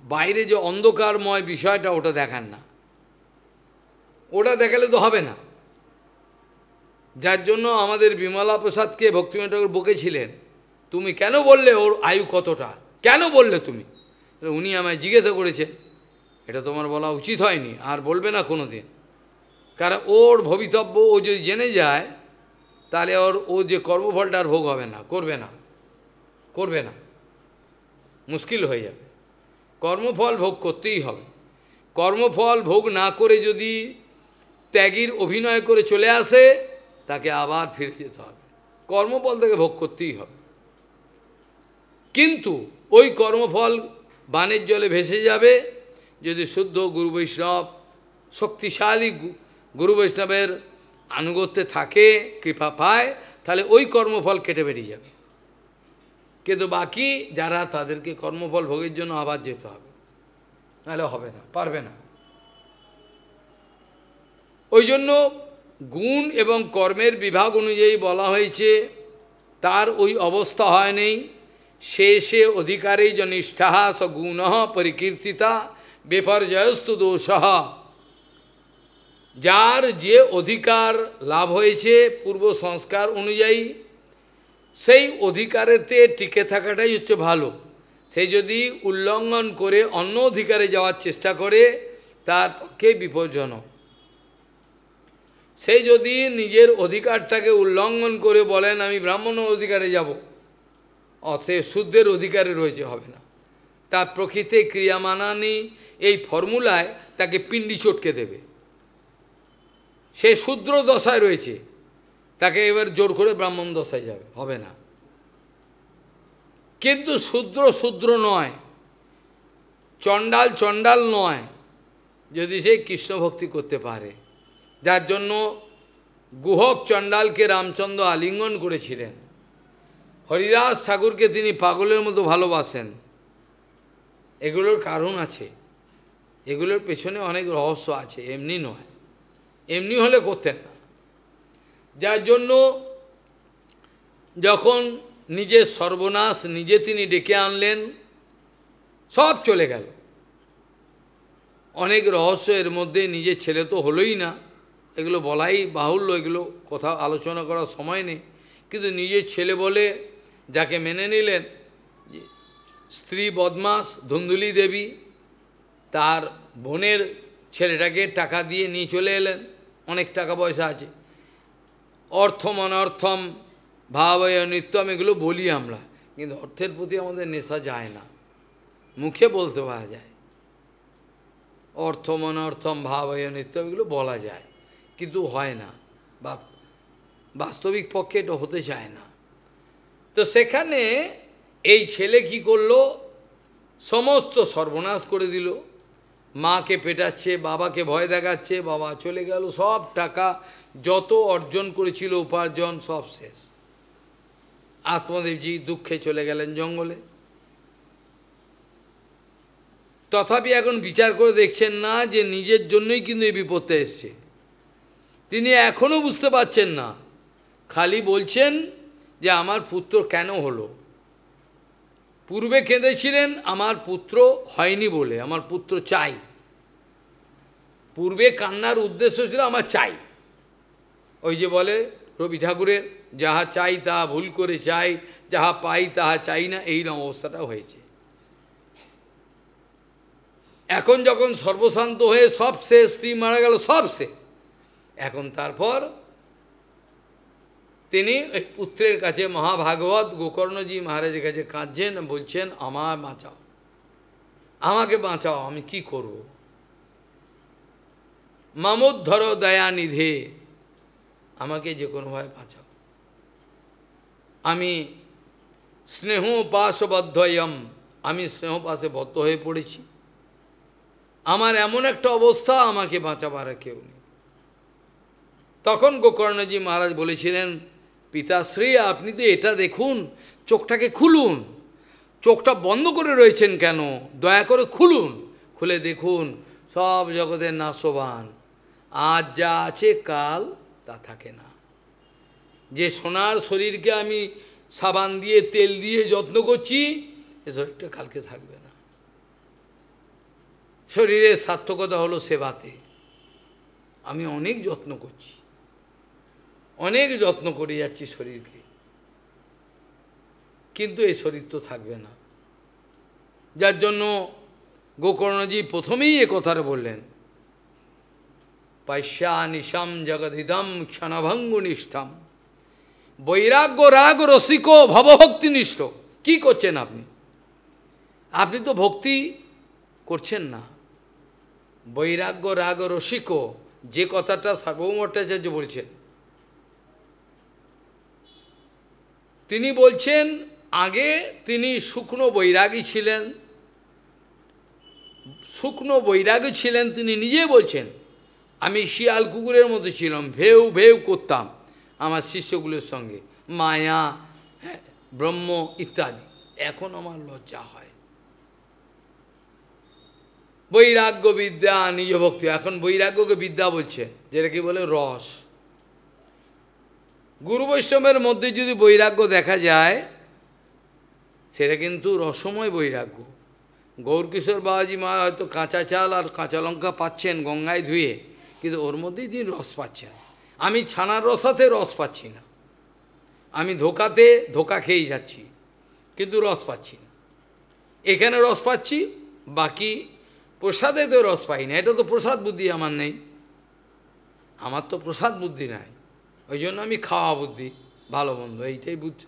বাইরে যে অন্ধকারময় বিষয়টা ওটা দেখান না, ওটা দেখালে তো হবে না। যার জন্য আমাদের বিমলা প্রসাদকে ভক্তিবিনোদ ঠাকুর বকেছিলেন, তুমি কেন বললে ওর আয়ু কতটা, কেন বললে তুমি? উনি আমায় জিজ্ঞাসা করেছেন, এটা তোমার বলা উচিত হয়নি, আর বলবে না কোনো দিন। কারণ ওর ভবিতব্য ও যদি জেনে যায়, তাহলে ও যে কর্মফলটা আর ভোগ হবে না, করবে না, মুশকিল হয়ে যাবে। কর্মফল ভোগ করতেই হবে। কর্মফল ভোগ না করে যদি ত্যাগীর অভিনয় করে চলে আসে, তাকে আবার ফিরে যেতে হবে, কর্মফল থেকে ভোগ করতেই হবে। কিন্তু ওই কর্মফল বানের জলে ভেসে যাবে যদি শুদ্ধ গুরু বৈষ্ণব, শক্তিশালী গুরু বৈষ্ণবের আনুগত্যে থাকে, কৃপা পায়, তাহলে ওই কর্মফল কেটে বেরিয়ে যাবে। কিন্তু বাকি যারা, তাদেরকে কর্মফল ভোগের জন্য আবার যেতে হবে, নাহলে হবে না, পারবে না। ওই জন্য গুণ এবং কর্মের বিভাগ অনুযায়ী বলা হয়েছে, তার ওই অবস্থা হয় নেই। শেষে অধিকারী য নিষ্ঠা স গুণ পরিকীর্তিতা বিপর্যয়স্তু দোষ। যার যে অধিকার লাভ হয়েছে পূর্ব সংস্কার অনুযায়ী, সেই অধিকারেতে টিকে থাকাটাই হচ্ছে ভালো। সেই যদি উল্লঙ্ঘন করে অন্য অধিকারে যাওয়ার চেষ্টা করে, তার পক্ষে বিপজ্জনক। সেই যদি নিজের অধিকারটাকে উল্লঙ্ঘন করে বলেন আমি ব্রাহ্মণের অধিকারে যাব, সে শুদ্ধের অধিকারে রয়েছে, হবে না। তার প্রকৃতি ক্রিয়ামানানি এই ফর্মুলায় তাকে পিণ্ডি চটকে দেবে। সে শূদ্র দশায় রয়েছে, তাকে এবার জোর করে ব্রাহ্মণ দশায় যাবে, হবে না। কিন্তু শূদ্র নয়, চণ্ডাল নয়, যদি সে কৃষ্ণ ভক্তি করতে পারে। যার জন্য গুহক চণ্ডালকে রামচন্দ্র আলিঙ্গন করেছিলেন। হরিদাস ঠাকুরকে তিনি পাগলের মতো ভালোবাসেন। এগুলোর কারণ আছে, এগুলোর পেছনে অনেক রহস্য আছে, এমনি নয়, এমনি হলে করতেন না। যার জন্য যখন নিজের সর্বনাশ নিজে তিনি ডেকে আনলেন, সব চলে গেল। অনেক রহস্য এর মধ্যে, নিজের ছেলে তো হলোই না, এগুলো বলাই বাহুল্য, এগুলো কথা আলোচনা করার সময় নেই। কিন্তু নিজের ছেলে বলে যাকে মেনে নিলেন, স্ত্রী বদমাস ধুন্দুলি দেবী, তার বোনের ছেলেটাকে টাকা দিয়ে নিয়ে চলে এলেন, অনেক টাকা পয়সা আছে। অর্থম অনর্থম ভাবয় নিত্যম এগুলো বলি আমরা, কিন্তু অর্থের প্রতি আমাদের নেশা যায় না, মুখে বলতে পারা যায়। অর্থম অনর্থম ভাবয় নিত্যম এগুলো বলা যায়, কিন্তু হয় না, বা বাস্তবিক পক্ষে এটা হতে চায় না। তো সেখানে এই ছেলে কি করলো, সমস্ত সর্বনাশ করে দিল। মাকে পেটাচ্ছে, বাবাকে ভয় দেখাচ্ছে, বাবা চলে গেল, সব টাকা যত অর্জন করেছিল উপার্জন সব শেষ। আত্মদেবজি দুঃখে চলে গেলেন জঙ্গলে। তথাপি এখন বিচার করে দেখছেন না যে নিজের জন্যই কিন্তু এই বিপদটা এসছে। তিনি এখনও বুঝতে পারছেন না, খালি বলছেন যে আমার পুত্র কেন হলো। পূর্বে কেঁদেছিলেন আমার পুত্র হয়নি বলে, আমার পুত্র চাই। পূর্বে কান্নার উদ্দেশ্য ছিল আমার চাই। ওই যে বলে রবি ঠাকুরের, যাহা চাই তাহা ভুল করে চাই, যাহা পাই তাহা চাই না, এইরকম অবস্থাটা হয়েছে। এখন যখন সর্বশান্ত হয়ে সব শেষ, স্ত্রী মারা গেল, সব শেষ, এখন তারপর তিনি ওই পুত্রের কাছে মহাভাগবত গোকর্ণজি মহারাজের কাছে কাঁদছেন, বলছেন আমায় বাঁচাও, আমাকে বাঁচাও, আমি কি করব। মামোদ্ধর দয়ানিধে, আমাকে যে কোনোভাবে বাঁচাও, আমি স্নেহ পাশবদ্ধয়ম, আমি স্নেহ পাশে বদ্ধ হয়ে পড়েছি, আমার এমন একটা অবস্থা, আমাকে বাঁচাবার কেউ নেই। তখন গোকর্ণজি মহারাজ বলেছিলেন, পিতাশ্রী আপনি তো এটা দেখুন, চোখটাকে খুলুন, চোখটা বন্ধ করে রয়েছেন কেন, দয়া করে খুলুন, খুলে দেখুন সব জগতের নাশবান, আজ যা আছে কাল তা থাকে না। যে সোনার শরীরকে আমি সাবান দিয়ে তেল দিয়ে যত্ন করছি, এ শরীরটা কালকে থাকবে না। শরীরের সার্থকতা হলো সেবাতে। আমি অনেক যত্ন করছি, অনেক যত্ন করে যাচ্ছি শরীরকে, কিন্তু এই শরীর তো থাকবে না। যার জন্য গোকর্ণজি প্রথমেই এ কথাটা বললেন, পাশ্যা নিশাম জগদিদম ক্ষণভঙ্গুনিষ্ঠম বৈরাগ্য রাগ রসিক ভবভক্তিনিষ্ঠ। কি করছেন আপনি? আপনি তো ভক্তি করছেন না। বৈরাগ্য রাগ রসিক, যে কথাটা সার্বভৌম ভট্টাচার্য বলছেন, তিনি বলছেন আগে তিনি শুকনো বৈরাগী ছিলেন, শুকনো বৈরাগী ছিলেন। তিনি নিজেই বলছেন, আমি শিয়াল কুকুরের মতো ছিলাম, ভেউ ভেউ করতাম আমার শিষ্যগুলোর সঙ্গে, মায়া, ব্রহ্ম ইত্যাদি। এখন আমার লজ্জা হয়। বৈরাগ্য বিদ্যা নিজ ভক্তি, এখন বৈরাগ্যকে বিদ্যা বলছে, যেটা কি বলে রস। গুরু বৈষ্ণবের মধ্যে যদি বৈরাগ্য দেখা যায়, সেটা কিন্তু রসময় বৈরাগ্য। গৌরকিশোর বাবাজি মা হয়তো কাঁচা চাল আর কাঁচা লঙ্কা পাচ্ছেন গঙ্গায় ধুয়ে, কিন্তু ওর মধ্যেই তিনি রস পাচ্ছেন। আমি ছানার রসাতে রস পাচ্ছি না, আমি ধোকাতে ধোকা খেয়েই যাচ্ছি, কিন্তু রস পাচ্ছি না। এখানে রস পাচ্ছি, বাকি প্রসাদে তো রস পাই না। এটা তো প্রসাদ বুদ্ধি আমার নেই, আমার তো প্রসাদ বুদ্ধি নাই। ওই জন্য আমি খাওয়া বুদ্ধি, ভালো মন্দ এইটাই বুঝছি।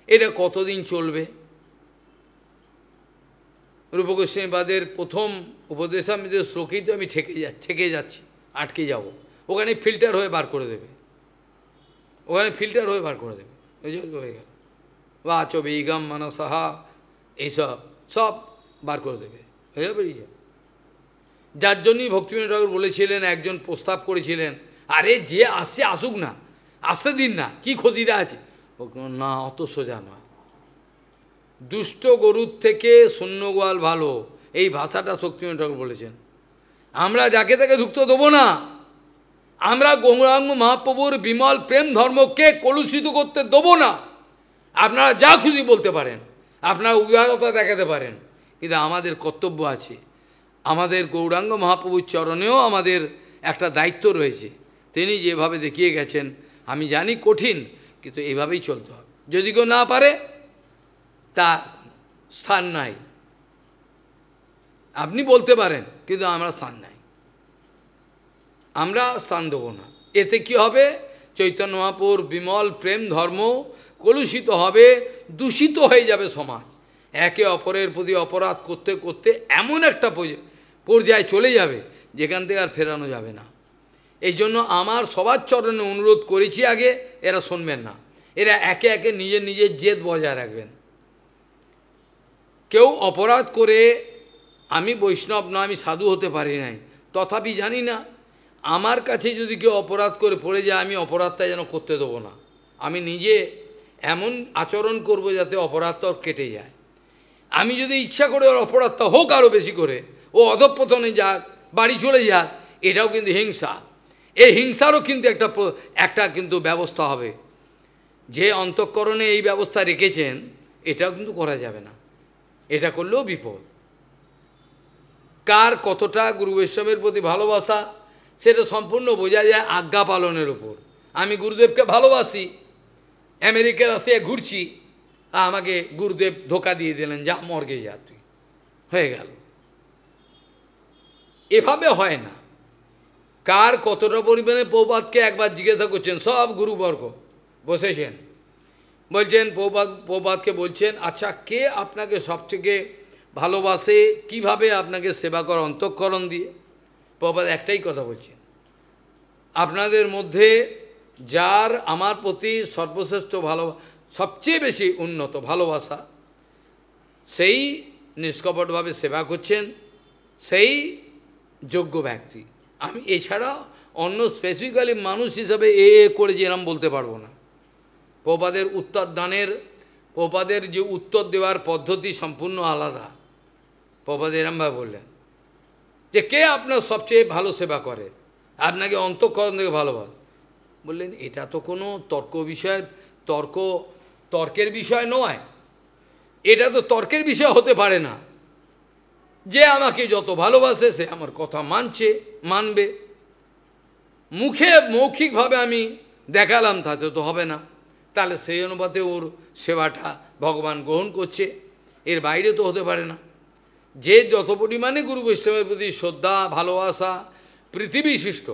এটা কতদিন চলবে? রূপগোস্বামীবাদের প্রথম উপদেশামৃতের শ্লোকেই তো আমি থেকে যাচ্ছি, আটকে যাব। ওখানে ফিল্টার হয়ে বার করে দেবে, ওখানে ফিল্টার হয়ে বার করে দেবে। ওই জন্য হয়ে গেল বাচ বেগম মানসাহা, এইসব সব বার করে দেবে, হয়ে যাবে। যার জন্যই ভক্তিবিনোদ ঠাকুর বলেছিলেন, একজন প্রস্তাব করেছিলেন, আরে যে আসছে আসুক না, আসতে দিন না, কি ক্ষতিটা আছে? না, অত সোজা নয়। দুষ্ট গরুর থেকে শূন্য গোয়াল ভালো, এই ভাষাটা শক্তিবিনোদ ঠাকুর বলেছেন। আমরা যাকে তাকে ঢুকতে দেবো না। আমরা গৌরাঙ্গ মহাপ্রভুর বিমল প্রেম ধর্মকে কলুষিত করতে দেবো না। আপনারা যা খুশি বলতে পারেন, আপনারা উদারতা দেখাতে পারেন, কিন্তু আমাদের কর্তব্য আছে। আমাদের গৌরাঙ্গ মহাপ্রভুর চরণেও আমাদের একটা দায়িত্ব রয়েছে। তিনি যেভাবে দেখিয়ে গেছেন, আমি জানি কঠিন, কিন্তু এইভাবেই চলতে হবে। যদি কেউ না পারে, তার স্থান নাই। আপনি বলতে পারেন, কিন্তু আমরা স্থান নাই, আমরা স্থান দেবো না। এতে কি হবে? চৈতন্য মহাপ্রভুর বিমল প্রেম ধর্ম কলুষিত হবে, দূষিত হয়ে যাবে সমাজ। একে অপরের প্রতি অপরাধ করতে করতে এমন একটা পর্যায়ে চলে যাবে, যেখান থেকে আর ফেরানো যাবে না। এই জন্য আমার সবার চরণে অনুরোধ করেছি, আগে এরা শুনবেন না। এরা একে একে নিজের নিজের জেদ বজায় রাখবেন। কেউ অপরাধ করে, আমি বৈষ্ণব না, আমি সাধু হতে পারি নাই, তথাপি জানি না, আমার কাছে যদি কেউ অপরাধ করে পড়ে যায়, আমি অপরাধটা যেন করতে দেবো না। আমি নিজে এমন আচরণ করব যাতে অপরাধটা কেটে যায়। আমি যদি ইচ্ছা করে ওর অপরাধটা হোক আরও বেশি করে, ও অধঃপতনে যাক, বাড়ি চলে যাক, এটাও কিন্তু হিংসা। এই হিংসারও কিন্তু একটা কিন্তু ব্যবস্থা হবে। যে অন্তঃকরণে এই ব্যবস্থা রেখেছেন, এটাও কিন্তু করা যাবে না। এটা করলেও বিপদ। কার কতটা গুরু বৈষ্ণবের প্রতি ভালোবাসা, সেটা সম্পূর্ণ বোঝা যায় আজ্ঞা পালনের উপর। আমি গুরুদেবকে ভালোবাসি, আমেরিকা রাশিয়া ঘুরছি, আমাকে গুরুদেব ধোকা দিয়ে দিলেন, যা মর্গে যা তুই, হয়ে গেল। এভাবে হয় না। কার কতটা পরিমাণে প্রভুপাদকে একবার জিজ্ঞাসা করছেন, সব গুরুবর্গ বসেছেন, বলছেন প্রভুপাদকে বলছেন, আচ্ছা কে আপনাকে সবথেকে ভালোবাসে, কিভাবে আপনাকে সেবা করে অন্তঃকরণ দিয়ে? প্রভুপাদ একটাই কথা বলছেন, আপনাদের মধ্যে যার আমার প্রতি সর্বশ্রেষ্ঠ সবচেয়ে বেশি উন্নত ভালোবাসা, সেই নিষ্কপটভাবে সেবা করছেন, সেই যোগ্য ব্যক্তি। আমি এছাড়া অন্য স্পেসিফিক্যালি মানুষ হিসাবে করে যে এরম বলতে পারবো না। প্রপাদের উত্তর দানের, প্রপাদের যে উত্তর দেওয়ার পদ্ধতি সম্পূর্ণ আলাদা। প্রপাদ এরমভাবে বললেন যে কে আপনার সবচেয়ে ভালো সেবা করে, আপনাকে অন্তঃকরণ থেকে ভালোবাসে। বললেন এটা তো কোনো তর্কের বিষয় নয়, এটা তো তর্কের বিষয় হতে পারে না। যে আমাকে যত ভালোবাসে সে আমার কথা মানবে। মৌখিকভাবে আমি দেখালাম তাতে তো হবে না, তাহলে সেই অনুপাতে ওর সেবাটা ভগবান গ্রহণ করছে, এর বাইরে তো হতে পারে না। যে যত পরিমাণে গুরু বৈষ্ণবের প্রতি শ্রদ্ধা ভালোবাসা পৃথিবীসৃষ্ট,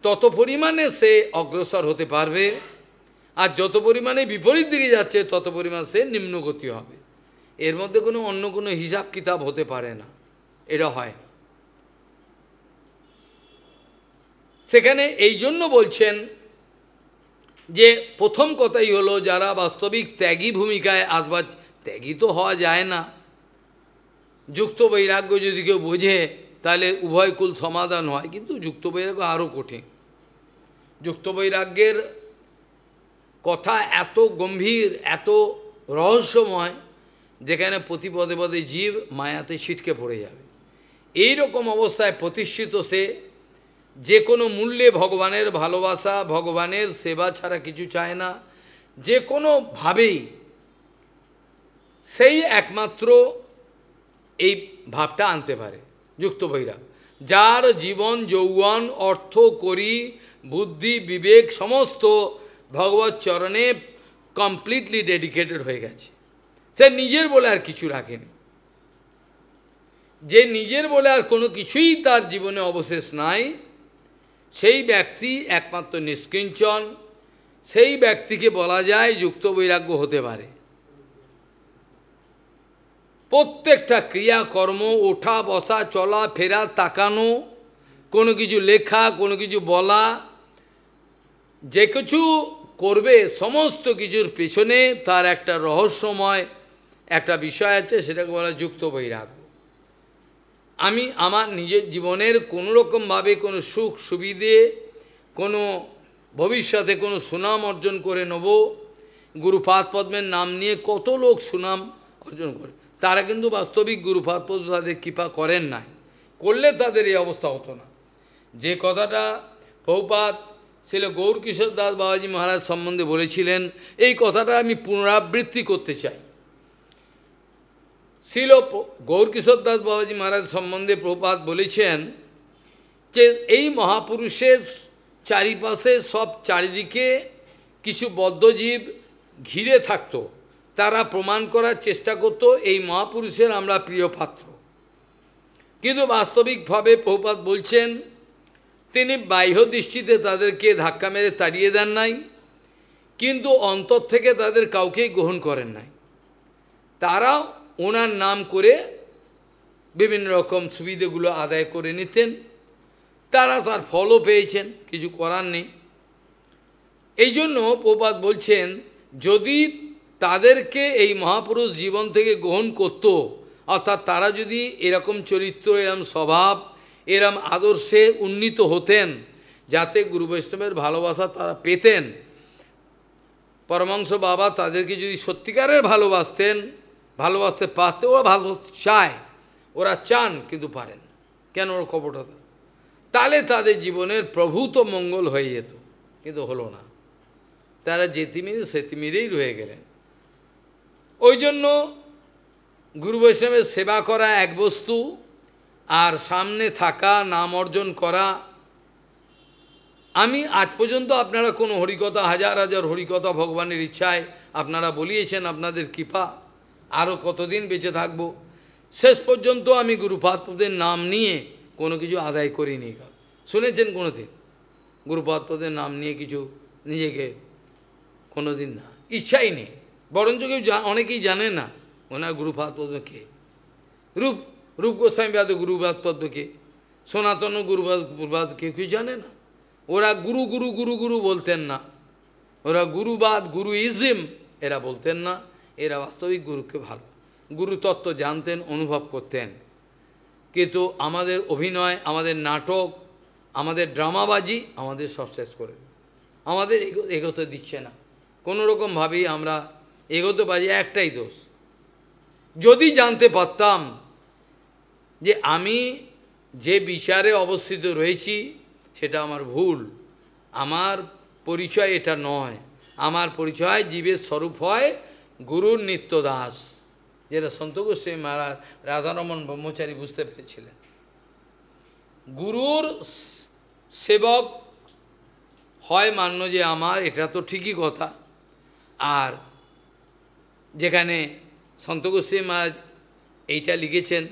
তত পরিমাণে সে অগ্রসর হতে পারবে, আর যত পরিমাণে বিপরীত দিকে যাচ্ছে তত পরিমাণ সে নিম্নগতি হবে। এর মধ্যে অন্য কোনো হিসাব কিতাব হতে পারে না, এটা হয়। সেখানে এই জন্য বলছেন যে প্রথম কথাই হলো, যারা বাস্তবিক ত্যাগী ভূমিকায় আসবার, ত্যাগী তো হওয়া যায় না, যুক্ত বৈরাগ্য যদি কেউ বোঝে তাহলে উভয় কুল সমাধান হয়, কিন্তু যুক্ত বৈরাগ্য আরও কঠিন। যুক্ত বৈরাগ্যের কথা এত গম্ভীর, এত রহস্যময়, যেখানে প্রতি পদে পদে জীব মায়াতে ছিটকে পড়ে যাবে। এই রকম অবস্থায় প্রতিষ্ঠিত সে যে কোনো মূল্যে ভগবানের ভালোবাসা, ভগবানের সেবা ছাড়া কিছু চায় না, যে কোনোভাবেই সেই একমাত্র এই ভাবটা আনতে পারে যুক্ত বৈরাগ। যার জীবন যৌবন অর্থ করি বুদ্ধি বিবেক সমস্ত ভগবত চরণে কমপ্লিটলি ডেডিকেটেড হয়ে গেছে, সে নিজের বলে আর কিছু রাখেনি। যে নিজের বলে আর কোনো কিছুই তার জীবনে অবশেষ নাই, সেই ব্যক্তি একমাত্র নিষ্কিঞ্চন, সেই ব্যক্তিকে বলা যায় যুক্ত বৈরাগ্য হতে পারে। প্রত্যেকটা ক্রিয়াকর্ম, ওঠা বসা চলা ফেরা তাকানো, কোনো কিছু লেখা, কোনো কিছু বলা, যে কিছু করবে সমস্ত কিছুর পেছনে তার একটা রহস্যময় একটা বিষয় আছে, সেটাকে বলা যুক্ত বৈরাগ্য। আমি আমার নিজের জীবনের কোনোরকমভাবে কোনো সুখ সুবিধে, কোনো ভবিষ্যতে কোনো সুনাম অর্জন করে নেব, গুরুপাদ পদ্মের নাম নিয়ে কত লোক সুনাম অর্জন করে, তারা কিন্তু বাস্তবিক গুরুপাদ পদ্ম তাদের কৃপা করেন নাই, করলে তাদের এই অবস্থা হতো না। যে কথাটা প্রভুপাদ ছিল গৌরকিশোর দাস বাবাজি মহারাজ সম্বন্ধে বলেছিলেন, এই কথাটা আমি পুনরাবৃত্তি করতে চাই। ছিল গৌরকিশোর দাস বাবাজি মহারাজ সম্বন্ধে প্রভুপাদ বলেছেন যে এই মহাপুরুষের চারিপাশে সব চারিদিকে কিছু বদ্ধজীব ঘিরে থাকতো, তারা প্রমাণ করার চেষ্টা করত এই মহাপুরুষের আমরা প্রিয় পাত্র। কিন্তু বাস্তবিকভাবে প্রভুপাদ বলছেন তিনি বাহ্য দৃষ্টিতে তাদেরকে ধাক্কা মেরে তাড়িয়ে দেন নাই, কিন্তু অন্তর থেকে তাদের কাউকেই গ্রহণ করেন নাই। তারা ওনার নাম করে বিভিন্ন রকম সুবিধাগুলো আদায় করে নিতেন, তারা তার ফলও পেয়েছেন, কিছু করার নেই। এই জন্য প্রভুপাদ বলছেন যদি তাদেরকে এই মহাপুরুষ জীবন থেকে গ্রহণ করত, অর্থাৎ তারা যদি এরকম চরিত্র, এরম স্বভাব, এরম আদর্শে উন্নীত হতেন, যাতে গুরু বৈষ্ণবের ভালোবাসা তারা পেতেন, পরমাংশ বাবা তাদেরকে যদি সত্যিকারের ভালোবাসতে পারতে, ওরা ভালো চায়, ওরা চান কিন্তু পারেন, কেন ওরা কপটতা, তাহলে তাদের জীবনের প্রভূত মঙ্গল হয়ে যেত, কিন্তু হলো না। তারা যে তিমিরে সে তিমিরেই রয়ে গেলেন। ওই জন্য গুরু বৈষ্ণবের সেবা করা এক বস্তু, আর সামনে থাকা, নাম অর্জন করা। আমি আজ পর্যন্ত আপনারা কোনো হরিকথা, হাজার হাজার হরিকথা ভগবানের ইচ্ছায় আপনারা বলিয়েছেন, আপনাদের কৃপা, আরও কতদিন বেঁচে থাকব, শেষ পর্যন্ত আমি গুরুপাদপদের নাম নিয়ে কোনো কিছু আদায় করিনি। শুনেছেন কোনো দিন গুরুপাদপদের নাম নিয়ে কিছু নিজেকে? কোনো দিন না, ইচ্ছাই নেই। বরঞ্চ কেউ অনেকেই জানে না ওনার গুরুপাদপদ্ম কে, রূপ গোস্বামী বাদ গুরুপাদ পদ্মকে, সনাতন গুরুপাদ কেউ কেউ জানে না। ওরা গুরু গুরু গুরু গুরু বলতেন না, ওরা গুরুবাদ গুরুইজম এরা বলতেন না। এরা বাস্তবিক গুরুকে ভালো গুরুতত্ত্ব জানতেন, অনুভব করতেন। কিন্তু আমাদের অভিনয়, আমাদের নাটক, আমাদের ড্রামাবাজি আমাদের সব শেষ করে দেবে। আমাদের এগোতে দিচ্ছে না, কোনো রকমভাবেই আমরা এগোতে পারি। একটাই দোষ, যদি জানতে পারতাম যে আমি যে বিচারে অবস্থিত রয়েছি সেটা আমার ভুল, আমার পরিচয় এটা নয়, আমার পরিচয় জীবের স্বরূপ হয় গুরুর নিত্য দাস, যেটা সন্ত গোস্বামী মহারাজ রাধারমণ ব্রহ্মচারী বুঝতে পেরেছিলেন। গুরুর সেবক হয় মান্য যে আমার, এটা তো ঠিকই কথা। আর যেখানে সন্ত গোস্বামী মহারাজ এইটা লিখেছেন,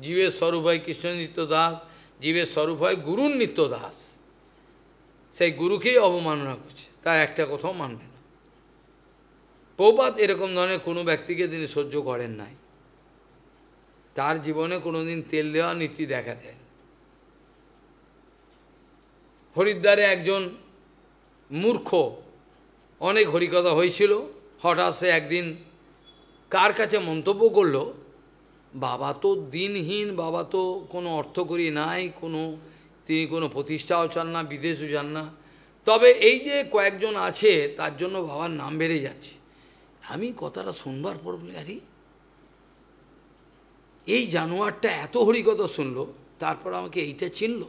জীবের স্বরূপ হয় কৃষ্ণ নিত্য দাস, জীবের স্বরূপ হয় গুরুর নিত্য দাস, সেই গুরুকেই অবমাননা করছে, তার একটা কথাও মানবে না। প্রভুপাদ এরকম ধরনের কোনো ব্যক্তিকে তিনি সহ্য করেন নাই, তার জীবনে কোনোদিন তেল দেওয়া নীতি দেখা দেয়। হরিদ্বারে একজন মূর্খ, অনেক হরিকথা হয়েছিল, হঠাৎ সে একদিন কার কাছে মন্তব্য করল, বাবা তো দিনহীন, বাবা তো কোনো অর্থকরী নাই, তিনি কোনো প্রতিষ্ঠাও চান না, বিদেশও যান না, তবে এই যে কয়েকজন আছে তার জন্য বাবার নাম বেড়ে যাচ্ছে। আমি কথাটা শুনবার পর বলি, আরে এই জানোয়ারটা এত হরিকথা শুনল, তারপর আমাকে এইটা চিনল।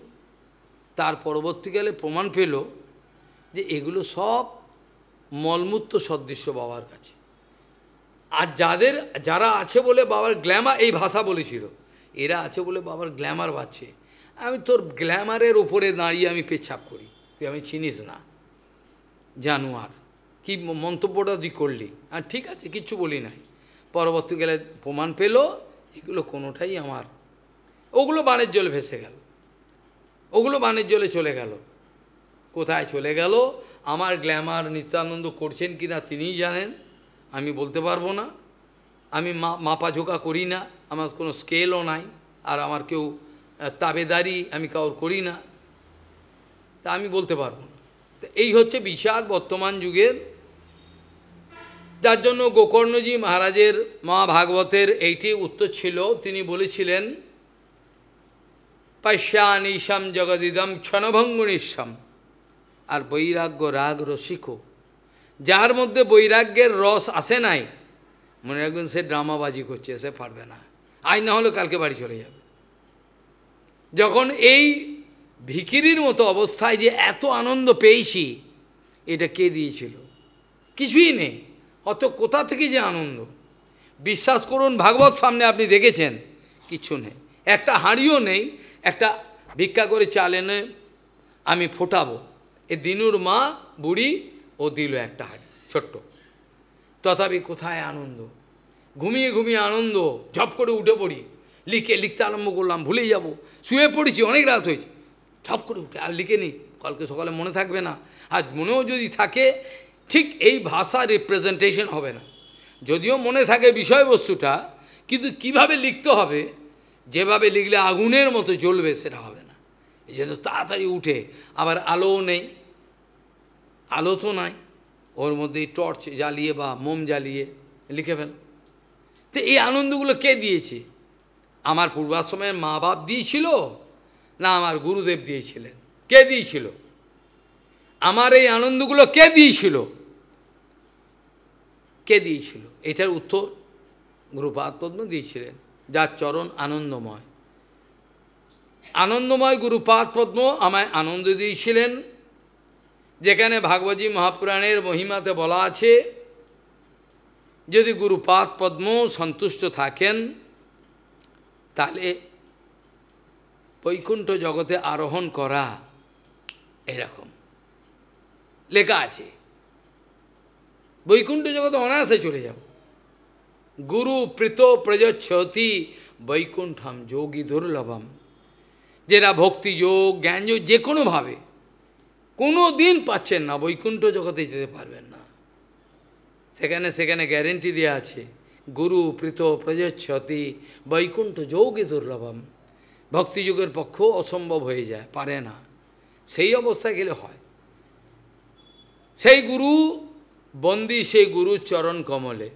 তার পরবর্তীকালে প্রমাণ পেল যে এগুলো সব মলমূত্র সদৃশ্য বাবার কাছে। আর যারা আছে বলে বাবার গ্ল্যামার, এই ভাষা বলেছিল, এরা আছে বলে বাবার গ্ল্যামার বাড়ছে। আমি তোর গ্ল্যামারের ওপরে দাঁড়িয়ে আমি পেচ্ছাপ করি, তুই আমি চিনিস না, জানোয়ার, কি মন্তব্যটা তুই করলি। আর ঠিক আছে, কিচ্ছু বলি নাই। পরবর্তীকালে প্রমাণ পেল এগুলো কোনোটাই আমার, ওগুলো বানের জলে ভেসে গেল, ওগুলো বানের জলে চলে গেল। কোথায় চলে গেল, আমার গ্ল্যামার নিত্যানন্দ করছেন কি না তিনিই জানেন, আমি বলতে পারবো না। আমি মাপাঝোকা করি না, আমার কোনো স্কেলও নাই, আর আমার কেউ তাবেদারি আমি কাউর করি না, তা আমি বলতে পারবো না। তো এই হচ্ছে বিচার বর্তমান যুগের, যার জন্য গোকর্ণজি মহারাজের মহাভাগবতের এইটি উত্তর ছিল। তিনি বলেছিলেন, পশ্যানিশম জগদিদম ক্ষণভঙ্গুনিশম, আর বৈরাগ্য রাগ রসিকো, যার মধ্যে বৈরাগ্যের রস আসে নাই, মনে রাখবেন সে ড্রামাবাজি করছে, সে পারবে না, আজ না হলে কালকে বাড়ি চলে যাবে। যখন এই ভিখিরির মতো অবস্থায় যে এত আনন্দ পেয়েছি, এটা কে দিয়েছিল? কিছুই নেই, অত কোথা থেকে যে আনন্দ, বিশ্বাস করুন, ভাগবত সামনে আপনি দেখেছেন, কিছু নেই, একটা হাঁড়িও নেই, একটা ভিক্ষা করে চাল এনে আমি ফোটাবো, এ দিনুর মা বুড়ি ও দিল একটা হাঁড়ি ছোট্ট, তথাপি কোথায় আনন্দ, ঘুমিয়ে ঘুমিয়ে আনন্দ, ঝপ করে উঠে পড়ি, লিখতে আরম্ভ করলাম, ভুলে যাব, শুয়ে পড়েছি, অনেক রাত হয়েছে, ঝপ করে উঠে আর লিখে নিই, কালকে সকালে মনে থাকবে না, আর মনেও যদি থাকে ঠিক এই ভাষা রিপ্রেজেন্টেশন হবে না, যদিও মনে থাকে বিষয়বস্তুটা, কিন্তু কিভাবে লিখতে হবে, যেভাবে লিখলে আগুনের মতো জ্বলবে সেটা হবে না। এই জন্য তাড়াতাড়ি উঠে, আবার আলোও নেই, আলো তো নাই, ওর মধ্যে টর্চ জ্বালিয়ে বা মোম জ্বালিয়ে লিখে ফেল। তো এই আনন্দগুলো কে দিয়েছে? আমার পূর্বাশ্রমের মা বাপ দিয়েছিল, না আমার গুরুদেব দিয়েছিলেন? কে দিয়েছিল? আমার এই আনন্দগুলো কে দিয়েছিল? কে দিয়েছিল? এটার উত্তর গুরুপাদ পদ্ম দিয়েছিলেন, যার চরণ আনন্দময়। আনন্দময় গুরুপাদ পদ্ম আমায় আনন্দ দিয়েছিলেন। যেখানে ভাগবতী মহাপুরাণের মহিমাতে বলা আছে, যদি গুরুপাদ পদ্ম সন্তুষ্ট থাকেন তাহলে বৈকুণ্ঠ জগতে আরোহণ করা, এরকম লেখা আছে, বৈকুণ্ঠ জগতে অনায়াসে চলে যাব। গুরু প্রীত প্রযচ্ছতি বৈকুণ্ঠম যোগী দুর্লভম, যেটা ভক্তি যোগ জ্ঞান যোগ যে কোনোভাবে কোনো দিন পাচ্ছেন না, বৈকুণ্ঠ জগতে যেতে পারবেন না। সেখানে গ্যারেন্টি দেওয়া আছে, গুরু প্রীত প্রযচ্ছতি বৈকুণ্ঠ যোগী দুর্লভম, ভক্তিযুগের পক্ষ অসম্ভব হয়ে যায়, পারে না, সেই অবস্থায় গেলে হয়। সেই গুরু বন্দী, সেই গুরুর চরণ কমলে,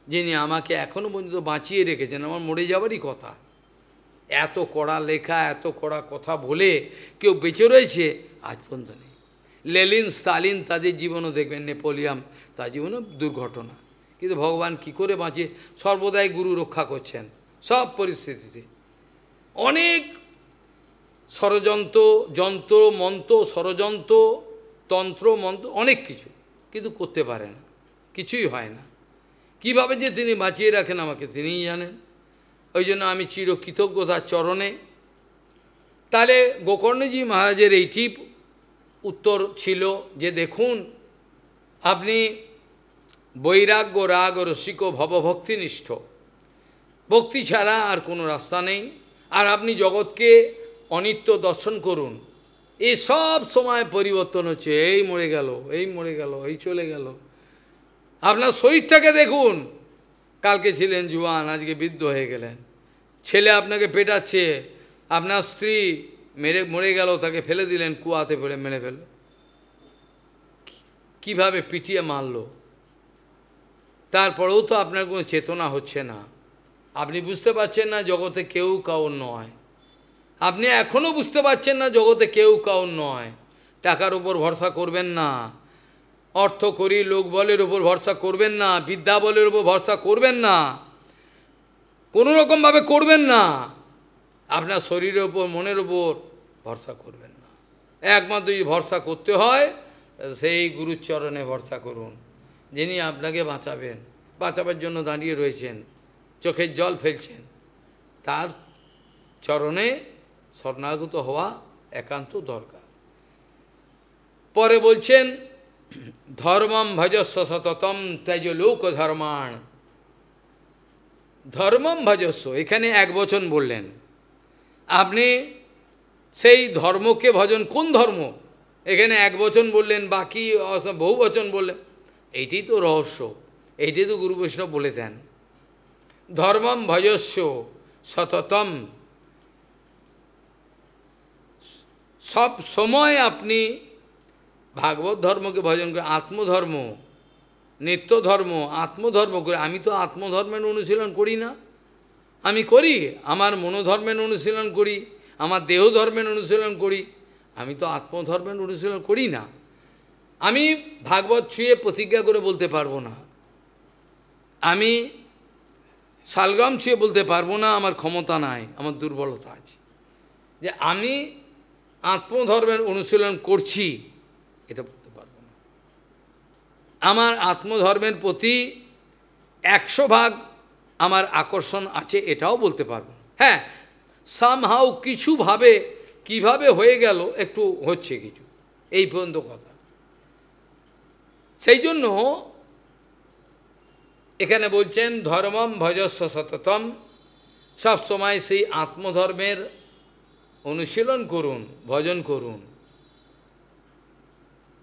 যিনি আমাকে এখনও পর্যন্ত বাঁচিয়ে রেখেছেন, আমার মরে যাবারই কথা, এত কড়া লেখা, এত কড়া কথা বলে কেউ বেঁচে রয়েছে আজ পর্যন্ত নেই। লেনিন, স্টালিন তাদের জীবনও দেখবেন, নেপোলিয়ান তার জীবনও দুর্ঘটনা। কিন্তু ভগবান কি করে বাঁচে, সর্বদাই গুরু রক্ষা করছেন সব পরিস্থিতিতে। অনেক ষড়যন্ত্র, যন্ত্র মন্ত্র, ষড়যন্ত্র, তন্ত্র মন্ত্র, অনেক কিছু, কিন্তু করতে পারে না, কিছুই হয় না। কিভাবে যে তিনি বাঁচিয়ে রাখেন আমাকে তিনিই জানেন। ওই জন্য আমি চিরকৃতজ্ঞ তার চরণে। তাহলে গোকর্ণজি মহারাজের এইটি উত্তর ছিল যে দেখুন, আপনি বৈরাগ্য, রাগ, রসিক, ভবভক্তিনিষ্ঠ, ভক্তি ছাড়া আর কোনো রাস্তা নেই। আর আপনি জগৎকে অনিত্য দর্শন করুন। এই সব সময় পরিবর্তন হচ্ছে, এই মরে গেল, এই মরে গেল, এই চলে গেল। আপনার শরীরটাকে দেখুন, কালকে ছিলেন জুয়ান, আজকে বৃদ্ধ হয়ে গেলেন। ছেলে আপনাকে পেটাচ্ছে, আপনার স্ত্রী মরে গেল, তাকে ফেলে দিলেন, কুয়াতে ফেলে মেরে ফেলল। কিভাবে পিটিয়ে মারল, তারপরেও তো আপনার কোনো চেতনা হচ্ছে না। আপনি বুঝতে পারছেন না জগতে কেউ কাউর নয়। আপনি এখনও বুঝতে পারছেন না জগতে কেউ কাউর নয়। টাকার উপর ভরসা করবেন না, অর্থ করি লোক বলের উপর ভরসা করবেন না, বিদ্যা বলের উপর ভরসা করবেন না, কোনো রকমভাবে করবেন না। আপনার শরীরের উপর, মনের উপর ভরসা করবেন না। একমাত্র যদি ভরসা করতে হয় সেই গুরুচরণে ভরসা করুন, যিনি আপনাকে বাঁচাবেন, বাঁচাবার জন্য দাঁড়িয়ে রয়েছেন, চোখের জল ফেলছেন। তার চরণে শরণাগত হওয়া একান্ত দরকার। পরে বলছেন ধর্মম ভজস্ব সততম ত্যাজ লোক ধর্মাণ। ধর্মম ভজস্ব, এখানে এক বচন বললেন। আপনি সেই ধর্মকে ভজন, কোন ধর্ম? এখানে এক বচন বললেন, বাকি বহু বচন বললেন। এইটাই তো রহস্য, এইটাই তো গুরু বৈষ্ণব বলে দেন। ধর্মম ভজস্ব সততম, সব সময় আপনি ভাগবত ধর্মকে ভজন করে, আত্মধর্ম, নিত্য ধর্ম, আত্মধর্ম করে। আমি তো আত্মধর্মের অনুশীলন করি না, আমি করি আমার মনোধর্মের অনুশীলন করি, আমার দেহ ধর্মের অনুশীলন করি, আমি তো আত্মধর্মের অনুশীলন করি না। আমি ভাগবত ছুঁয়ে প্রতিজ্ঞা করে বলতে পারবো না, আমি শালগ্রাম ছুঁয়ে বলতে পারবো না, আমার ক্ষমতা নাই, আমার দুর্বলতা আছে যে আমি আত্মধর্মের অনুশীলন করছি, এটা বলতে পারবো না। আমার আত্মধর্মের প্রতি 100% আমার আকর্ষণ আছে, এটাও বলতে পারবো। হ্যাঁ, সামহাউ কিছুভাবে কিভাবে হয়ে গেল, একটু হচ্ছে কিছু, এই পর্যন্ত কথা। সেই জন্য এখানে বলছেন ধর্মম ভজস্ব সততম, সবসময় সেই আত্মধর্মের অনুশীলন করুন, ভজন করুন।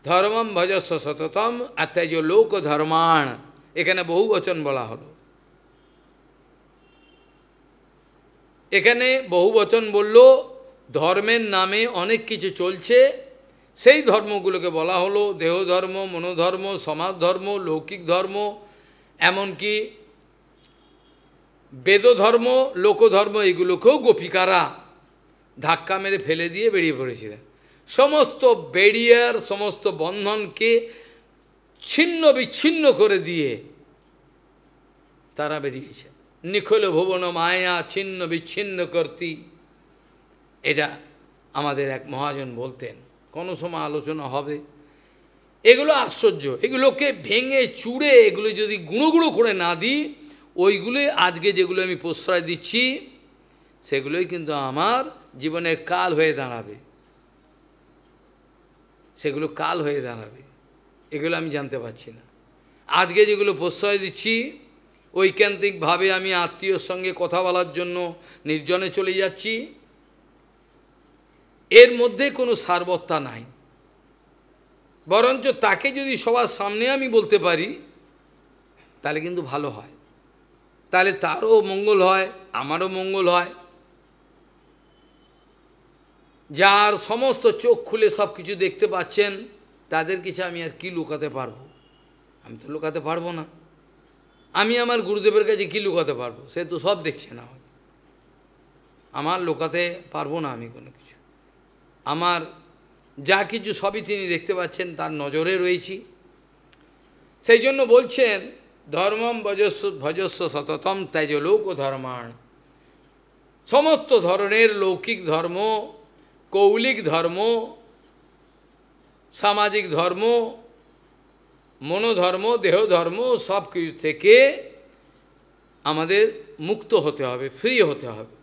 ধর্মম ভজস্ব সততম অত্যজ লোক ধর্মাণ, এখানে বহু বচন বলা হলো। এখানে বহু বচন বলল, ধর্মের নামে অনেক কিছু চলছে, সেই ধর্মগুলোকে বলা হলো দেহ ধর্ম, মনোধর্ম, সমাজ ধর্ম, লৌকিক ধর্ম, এমনকি বেদ ধর্ম, লোকধর্ম, এগুলোকেও গোপিকারা ধাক্কা মেরে ফেলে দিয়ে বেরিয়ে পড়েছিলেন। সমস্ত বেরিয়ার, সমস্ত বন্ধনকে ছিন্ন বিচ্ছিন্ন করে দিয়ে তারা বেরিয়েছে। নিখল ভুবন মায়া ছিন্ন বিচ্ছিন্ন করতি, এটা আমাদের এক মহাজন বলতেন, কোনো সময় আলোচনা হবে। এগুলো আশ্চর্য, এগুলোকে ভেঙে চুড়ে এগুলো যদি গুঁড়ো গুঁড়ো করে না দিই, ওইগুলোই আজকে যেগুলো আমি প্রশ্রয় দিচ্ছি, সেগুলোই কিন্তু আমার জীবনের কাল হয়ে দাঁড়াবে, সেগুলো কাল হয়ে দাঁড়াবে। এগুলো আমি জানতে পারছি না। আজকে যেগুলো প্রশ্রয় দিচ্ছি, ঐকান্তিকভাবে আমি আত্মীয়র সঙ্গে কথা বলার জন্য নির্জনে চলে যাচ্ছি, এর মধ্যে কোনো সারবত্তা নাই। বরঞ্চ তাকে যদি সবার সামনে আমি বলতে পারি, তাহলে কিন্তু ভালো হয়, তাহলে তারও মঙ্গল হয়, আমারও মঙ্গল হয়। যার সমস্ত চোখ খুলে সব কিছু দেখতে পাচ্ছেন, তাদের কিছু আমি আর কি লুকাতে পারবো? আমি তো লুকাতে পারবো না। আমি আমার গুরুদেবের কাছে কি লুকাতে পারবো? সে তো সব দেখছে না। আমার লোকাতে পারবো না আমি কোনো কিছু। আমার যা কিছু সবই তিনি দেখতে পাচ্ছেন, তার নজরে রয়েছি। সেই জন্য বলছেন ধর্মম ভজস্ব সততম ত্যাজ লোক ধর্মাণ। সমস্ত ধরনের লৌকিক ধর্ম, কৌলিক ধর্ম, সামাজিক ধর্ম, মনোধর্ম, দেহ ধর্ম, সব কিছু থেকে আমাদের মুক্ত হতে হবে, ফ্রি হতে হবে।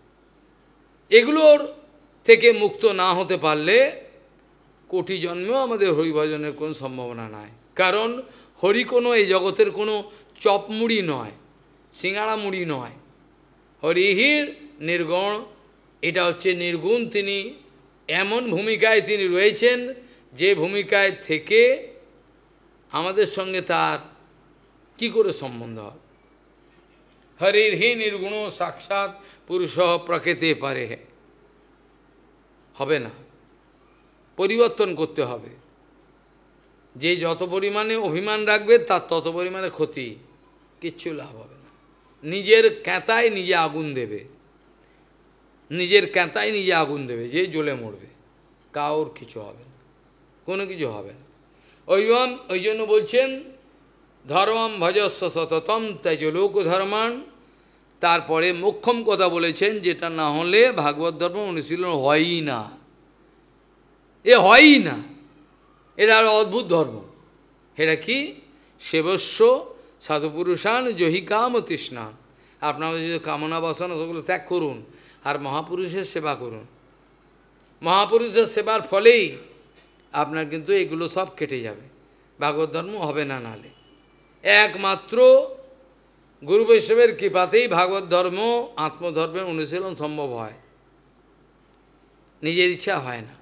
এগুলোর থেকে মুক্ত না হতে পারলে কোটি জন্মেও আমাদের হরিভজনের কোনো সম্ভাবনা নাই। কারণ হরি কোনো এই জগতের কোনো চপমুড়ি নয়, সিঙ্গাড়া মুড়ি নয়। হরিহির নির্গুণ, এটা হচ্ছে নির্গুণ। তিনি এমন ভূমিকায় তিনি রয়েছেন, যে ভূমিকায় থেকে আমাদের সঙ্গে তার কি করে সম্বন্ধ হবে। হরির হি নির্গুণ সাক্ষাৎ পুরুষ প্রকৃতি পারে, হবে না, পরিবর্তন করতে হবে। যে যত পরিমাণে অভিমান রাখবে তার তত পরিমাণে ক্ষতি, কিচ্ছু লাভ হবে না। নিজের ক্যাঁতায় নিজে আগুন দেবে, নিজের ক্যাঁতায় নিজে আগুন দেবে, যে জ্বলে মরবে, কাউর কিছু হবে না, কোনো কিছু হবে না। ওই জন্য বলছেন ধর্মম ভজস্ব সততম ত্যাজ লোক ধর্মান। তারপরে মোক্ষম কথা বলেছেন, যেটা না হলে ভাগবত ধর্ম অনুশীলন হয়ই না, এ হয়ই না। এটা আর অদ্ভুত ধর্ম। এটা কি? সেবস্য সাধুপুরুষান জহি কাম তৃষ্ণান। আপনারা যদি কামনা বাসনা সেগুলো ত্যাগ করুন আর মহাপুরুষের সেবা করুন। মহাপুরুষের সেবার ফলেই আপনার কিন্তু এগুলো সব কেটে যাবে, ভাগবত ধর্ম হবে না। নালে একমাত্র গুরু বৈষ্ণবের কৃপাতেই ভাগবত ধর্ম, আত্মধর্মের অনুশীলন সম্ভব হয়। নিজের ইচ্ছা হয় না,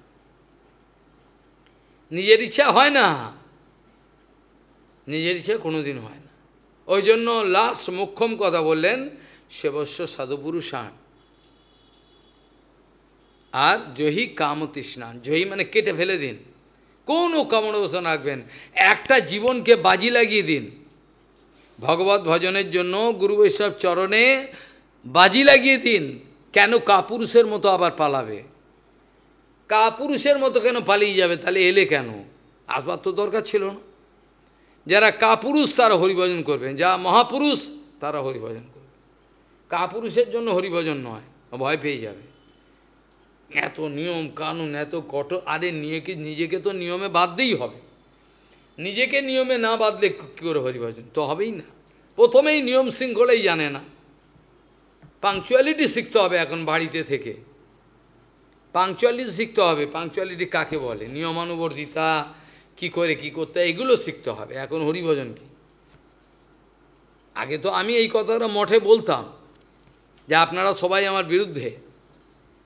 নিজের ইচ্ছা হয় না, নিজের ইচ্ছা কোনোদিন হয় না। ওই জন্য লাস্ট মোক্ষম কথা বললেন সেবস্য সাধুপুরুষান আর জহি কাম তৃষ্ণান। জহি মানে কেটে ফেলে দিন, কোনো কামনা বাসনা রাখবেন, একটা জীবনকে বাজি লাগিয়ে দিন ভগবত ভজনের জন্য, গুরু বৈষ্ণব চরণে বাজি লাগিয়ে দিন। কেন কাপুরুষের মতো আবার পালাবে? কাপুরুষের মতো কেন পালিয়ে যাবে? তাহলে এলে কেন? আসবার তো দরকার ছিল না। যারা কাপুরুষ তারা হরিভজন করবেন, যারা মহাপুরুষ তারা হরিভজন করবে। কাপুরুষের জন্য হরিভজন নয়, ভয় পেয়ে যাবে। এত নিয়ম কানুন, এত কঠোর, আরে নিজেকে তো নিয়মে বাঁধতেই হবে। নিজেকে নিয়মে না বাঁধলে কী করে হরিভজন? তো হবেই না। প্রথমেই নিয়ম শৃঙ্খলাই জানে না। পাংচুয়ালিটি শিখতে হবে এখন বাড়িতে থেকে, পাংচুয়ালিটি শিখতে হবে। পাংচুয়ালিটি কাকে বলে, নিয়মানুবর্তিতা, কি করে কি করতে, এগুলো শিখতে হবে। এখন হরিভজন কি? আগে তো আমি এই কথাটা মঠে বলতাম যে আপনারা সবাই আমার বিরুদ্ধে,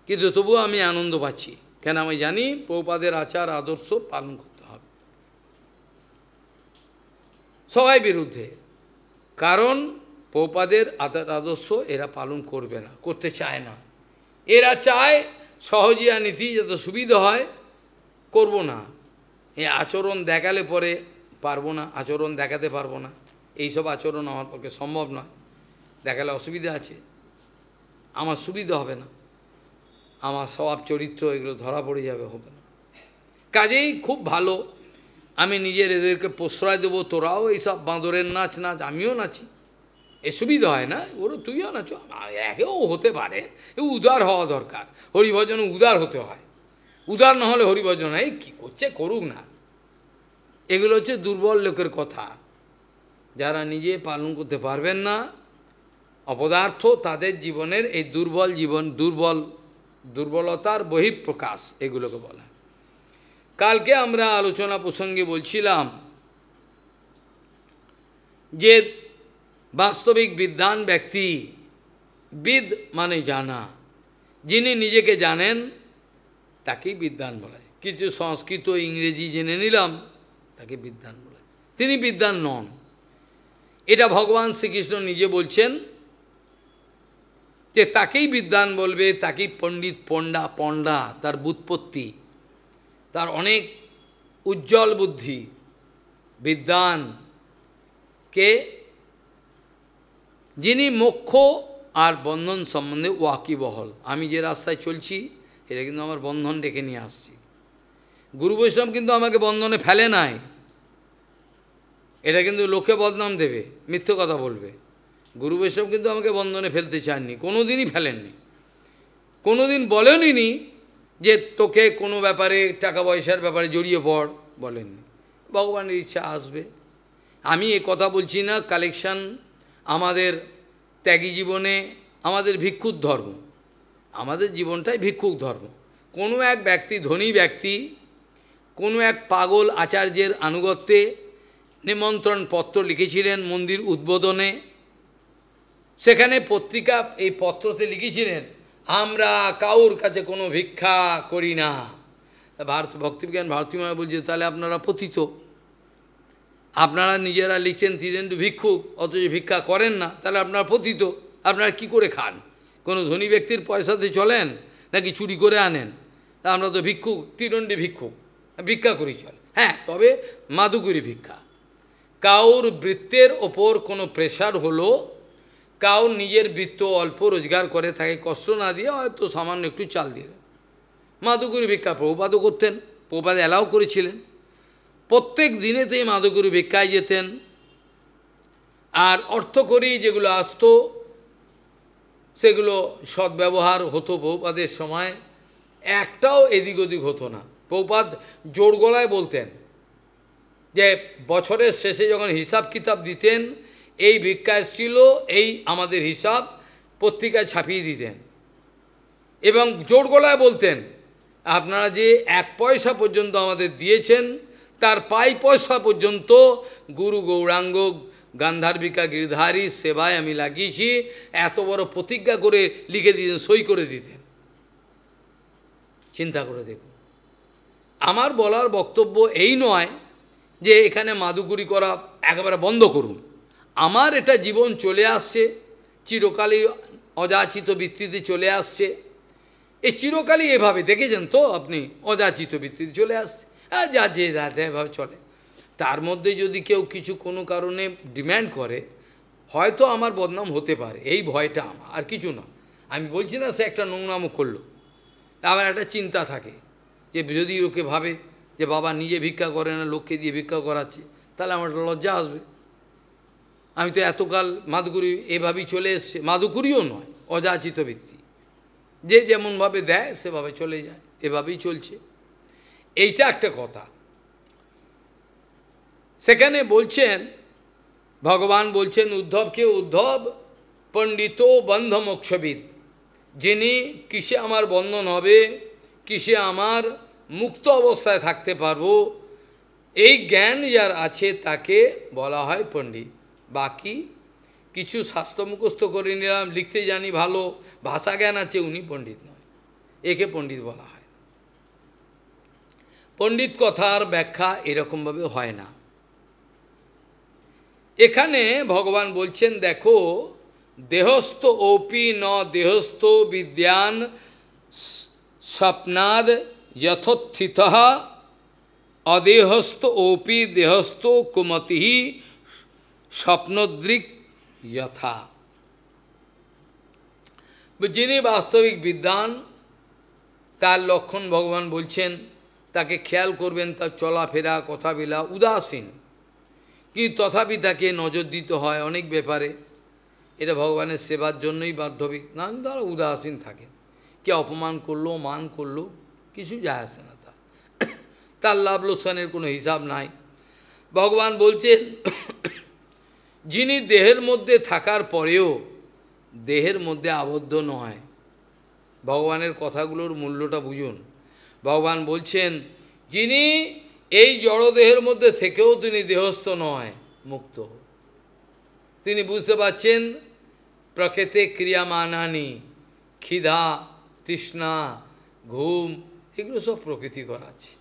কিন্তু তবুও আমি আনন্দ পাচ্ছি। কেন? আমি জানি প্রভুপাদের আচার আদর্শ পালন করতে হবে। সবাই বিরুদ্ধে, কারণ প্রভুপাদের আদর্শ এরা পালন করবে না, করতে চায় না। এরা চায় সহজিয়া নীতি যাতে সুবিধা হয়, করব না। এই আচরণ দেখালে পরে পারবো না, আচরণ দেখাতে পারবো না। এইসব আচরণ আমার পক্ষে সম্ভব নয়, দেখালে অসুবিধা আছে, আমার সুবিধা হবে না, আমার স্বভাব চরিত্র এগুলো ধরা পড়ে যাবে, হবে না। কাজেই খুব ভালো, আমি নিজের এদেরকে প্রশ্রয় দেবো, তোরাও এইসব বাঁদরের নাচ নাচ, আমিও নাচি, এ সুবিধা হয় না? ওরা তুইও নাচো, একেও হতে পারে। উদার হওয়া দরকার, হরিভজন উদার হতে হয়। উদার না হলে হরিভজন এই কী করছে করুক না। এগুলো হচ্ছে দুর্বল লোকের কথা। যারা নিজে পালন করতে পারবেন না, অপদার্থ, তাদের জীবনের এই দুর্বল জীবন, দুর্বলতার বহিঃপ্রকাশ এগুলোকে বলা। কালকে আমরা আলোচনা প্রসঙ্গে বলছিলাম যে বাস্তবিক বিদ্বান ব্যক্তি, বিদ মানে জানা, যিনি নিজেকে জানেন তাকেই বিদ্বান বলে। কিছু সংস্কৃত ইংরেজি জেনে নিলাম, তাকে বিদ্বান বলে। তিনি বিদ্বান নন, এটা ভগবান শ্রীকৃষ্ণ নিজে বলছেন যে তাকেই বিদ্বান বলবে, তাকেই পণ্ডিত, পণ্ডা, তার ব্যুৎপত্তি, তার অনেক উজ্জ্বল বুদ্ধি। বিদ্বান কে? যিনি মোক্ষ আর বন্ধন সম্বন্ধে ওয়াকিবহল। আমি যে রাস্তায় চলছি এটা কিন্তু আমার বন্ধন ডেকে নিয়ে আসছি। গুরু বৈষ্ণব কিন্তু আমাকে বন্ধনে ফেলে নাই, এটা কিন্তু লোকে বদনাম দেবে, মিথ্যে কথা বলবে। গুরু বৈষ্ণব কিন্তু আমাকে বন্ধনে ফেলতে চাননি, কোনো দিনই ফেলেননি, কোনো দিন বলেননি যে তোকে কোনো ব্যাপারে টাকা পয়সার ব্যাপারে জড়িয়ে পড়, বলেননি। ভগবানের ইচ্ছা আসবে। আমি এ কথা বলছি না কালেকশন আমাদের ত্যাগী জীবনে, আমাদের ভিক্ষুক ধর্ম, আমাদের জীবনটাই ভিক্ষুক ধর্ম। কোনো এক ব্যক্তি, ধনী ব্যক্তি, কোনো এক পাগল আচার্যের আনুগত্যে নিমন্ত্রণ পত্র লিখেছিলেন মন্দির উদ্বোধনে। সেখানে পত্রিকা এই পত্রতে লিখেছিলেন, আমরা কাউর কাছে কোনো ভিক্ষা করি না। ভক্তিবিজ্ঞান ভারতী মা বলছে, তাহলে আপনারা পতিত। আপনারা নিজেরা লিখছেন তিরেন্দু ভিক্ষুক, অথচ ভিক্ষা করেন না, তাহলে আপনারা পতিত। আপনারা কি করে খান? কোনো ধনী ব্যক্তির পয়সাতে চলেন নাকি চুরি করে আনেন? তা আমরা তো ভিক্ষুক, তিরণ্ডী ভিক্ষুক, ভিক্ষা করি চল। হ্যাঁ, তবে মাদুগুরি ভিক্ষা। কাউর বৃত্তের ওপর কোনো প্রেশার হলো, কাউর নিজের বৃত্ত অল্প রোজগার করে থাকে, কষ্ট না দিয়ে হয়তো সামান্য একটু চাল দিয়ে মাদুগুরি ভিক্ষা প্রভুপাদও করতেন, প্রভুপাদ অ্যালাও করেছিলেন। প্রত্যেক দিনেতেই মাদুগুরি ভিক্ষায় যেতেন। আর অর্থকরী যেগুলো আসতো সেগুলো সদ্ব্যবহার হতো প্রভুপাদের সময়, একটাও এদিক ওদিক হতো না। প্রভুপাদ জোর গলায় বলতেন যে বছরের শেষে যখন হিসাব কিতাব দিতেন, এই ভিক্ষা ছিল, এই আমাদের হিসাব পত্রিকায় ছাপিয়ে দিতেন এবং জোর গলায় বলতেন, আপনারা যে 1 পয়সা পর্যন্ত আমাদের দিয়েছেন তার 5 পয়সা পর্যন্ত গুরু গৌরাঙ্গ গান্ধার্বিকা গিরিধারী সেবায় আমি লাগিয়েছি। এত বড় প্রতিজ্ঞা করে লিখে দিতেন, সই করে দিতেন। চিন্তা করে দেখুন। আমার বলার বক্তব্য এই নয় যে এখানে মাদুগুরি করা একেবারে বন্ধ করুন। আমার এটা জীবন চলে আসছে, চিরকালই অযাচিত বৃত্তিতে চলে আসছে। এই চিরকালই এভাবে দেখেছেন তো আপনি, অযাচিত বৃত্তিতে চলে আসছে, যা যে যাতে এভাবে চলে। তার মধ্যে যদি কেউ কিছু কোনো কারণে ডিম্যান্ড করে, হয়তো আমার বদনাম হতে পারে, এই ভয়টা আমার, আর কিছু না। আমি বলছি না সে একটা নোংরামো করলো, আবার একটা চিন্তা থাকে যে যদি ওকে ভাবে যে বাবা নিজে ভিক্ষা করে না, লোককে দিয়ে ভিক্ষা করাচ্ছে, তাহলে আমার একটা লজ্জা আসবে। আমি তো এতকাল মাদুগুরি এভাবেই চলে এসছে, মাদুগুরিও নয়, অযাচিত বৃত্তি, যে যেমনভাবে দেয় সেভাবে চলে যায়, এভাবেই চলছে। এইটা একটা কথা। সেখানে বলছেন, ভগবান বলছেন উদ্ধবকে, উদ্ধব পণ্ডিত বন্ধ মোক্ষবিদ, যিনি কিসে আমার বন্ধন হবে, কিসে আমার মুক্ত অবস্থায় থাকতে পারবো, এই জ্ঞান যার আছে তাকে বলা হয় পণ্ডিত। বাকি কিছু শাস্ত্র মুখস্থ করে নিলাম, লিখতে জানি, ভালো ভাষা জ্ঞান আছে, উনি পণ্ডিত নয়, একে পণ্ডিত বলা হয়। পণ্ডিত কথার ব্যাখ্যা এরকমভাবে হয় না। এখানে ভগবান বলছেন, দেখো দেহস্থ ওপি ন দেহস্থ বিদ্যান স্বপ্নাদ যথোত্থিত অদেহস্থ ওপি দেহস্থ কুমতি স্বপ্নদৃক যথা। যিনি বাস্তবিক বিদ্বান তার লক্ষণ ভগবান বলছেন, তাকে খেয়াল করবেন, তার চলাফেরা কথাবিলা উদাসীন, কিন্তু তথাপি তাকে নজর দিতে হয় অনেক ব্যাপারে। এটা ভগবানের সেবার জন্যই বাধ্যবিক, না তারা উদাসীন থাকে। কে অপমান করলো, মান করলো, কিছু যায় আসে না, তার লাভ লোকসানের কোনো হিসাব নাই। ভগবান বলছেন, যিনি দেহের মধ্যে থাকার পরেও দেহের মধ্যে আবদ্ধ নয়, ভগবানের কথাগুলোর মূল্যটা বুঝুন। ভগবান বলছেন, যিনি এই জড়দেহের মধ্যে থেকেও তিনি দেহস্থ নয়, মুক্ত। তিনি বুঝতে পারছেন প্রকৃতি ক্রিয়ামানানি, ক্ষিধা, তৃষ্ণা, ঘুম, এগুলো সব প্রকৃতি করাচ্ছে।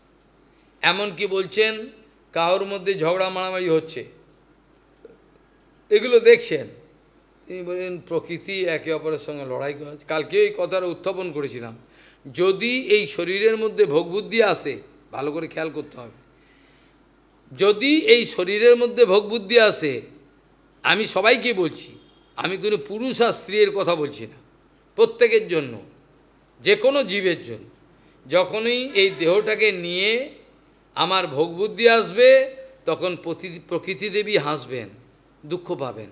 এমনকি বলছেন কারোর মধ্যে ঝগড়া মারামারি হচ্ছে, এগুলো দেখছেন, তিনি বলেন প্রকৃতি একে অপরের সঙ্গে লড়াই করাচ্ছে। কালকে এই কথাটা উত্থাপন করেছিলাম, যদি এই শরীরের মধ্যে ভোগবুদ্ধি আসে, ভালো করে খেয়াল করতে হবে, যদি এই শরীরের মধ্যে ভোগবুদ্ধি আসে, আমি সবাইকে বলছি, আমি কোনো পুরুষ আর স্ত্রীর কথা বলছি না, প্রত্যেকের জন্য, যে কোনো জীবের জন্য। যখনই এই দেহটাকে নিয়ে আমার ভোগবুদ্ধি আসবে, তখন প্রকৃতি দেবী হাসবেন, দুঃখ পাবেন।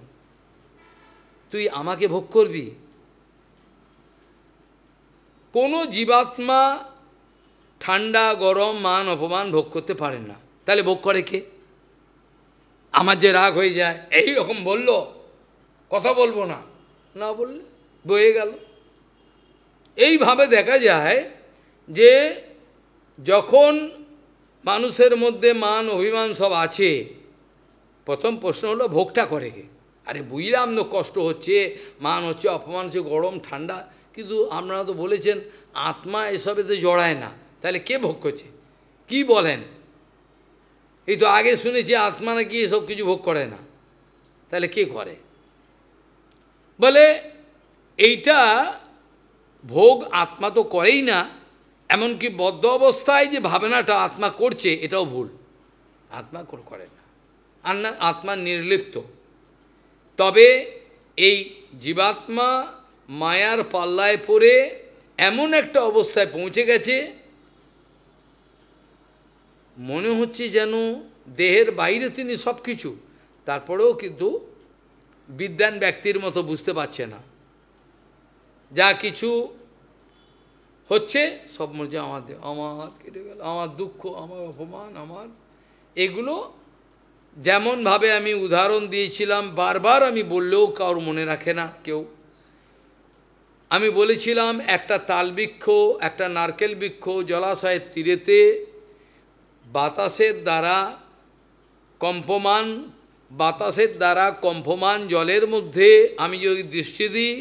তুই আমাকে ভোগ করবি? কোনো জীবাত্মা ঠান্ডা গরম মান অপমান ভোগ করতে পারেন না, তাহলে ভোগ করে কে? আমার যে রাগ হয়ে যায়, এই রকম বললো, কথা বলবো না, না বললে বয়ে গেল। এইভাবে দেখা যায় যে যখন মানুষের মধ্যে মান অভিমান সব আছে, প্রথম প্রশ্ন হলো ভোগটা করে কে? আরে বুঝলাম না, কষ্ট হচ্ছে, মান হচ্ছে, অপমান হচ্ছে, গরম ঠান্ডা, কিন্তু আপনারা তো বলেছেন আত্মা এসবেতে জড়ায় না, তাহলে কে ভোগ করছে? কি বলেন? এই তো আগে শুনেছি আত্মা নাকি এসব কিছু ভোগ করে না, তাহলে কে করে? বলে এইটা ভোগ আত্মা তো করেই না, এমনকি বদ্ধ অবস্থায় যে ভাবনাটা আত্মা করছে এটাও ভুল, আত্মা করে না, আত্মা নির্লিপ্ত। তবে এই জীবাত্মা মায়ার পাল্লায় পড়ে এমন একটা অবস্থায় পৌঁছে গেছে, মনে হচ্ছে যেন দেহের বাইরে তিনি সব কিছু, তারপরেও কিন্তু বিদ্বান ব্যক্তির মতো বুঝতে পারছে না। যা কিছু হচ্ছে সব মধ্যে আমার কেটে গেল, আমার দুঃখ, আমার অপমান, আমার এগুলো যেমনভাবে আমি উদাহরণ দিয়েছিলাম, বারবার আমি বললেও কারোর মনে রাখে না কেউ। আমি বলেছিলাম একটা তালবৃক্ষ, একটা নারকেল বৃক্ষ জলাশয়ের তীরেতে বাতাসের দ্বারা কম্পমান জলের মধ্যে আমি যদি দৃষ্টি দিই,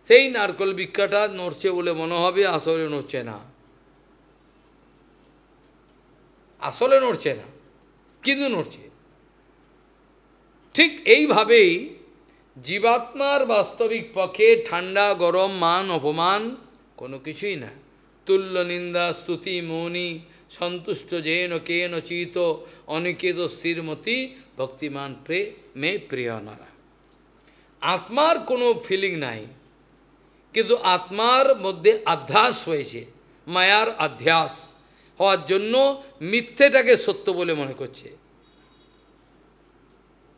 সেই নারকেল বৃক্ষটা নড়ছে বলে মনে হবে, আসলে নড়ছে না, আসলে নড়ছে না, কিন্তু নড়ছে। ঠিক এইভাবেই জীবাত্মার বাস্তবিক পক্ষে ঠান্ডা গরম মান অপমান কোনো কিছুই না। তুল্য নিন্দা স্তুতি মৌনি সন্তুষ্ট যেন কেন চিত অনিকেত স্থিরমতি ভক্তিমান মে প্রিয় নারা। আত্মার কোনো ফিলিং নাই, কিন্তু আত্মার মধ্যে আধ্যাস হয়েছে, মায়ার আধ্যাস হওয়ার জন্য মিথ্যেটাকে সত্য বলে মনে করছে।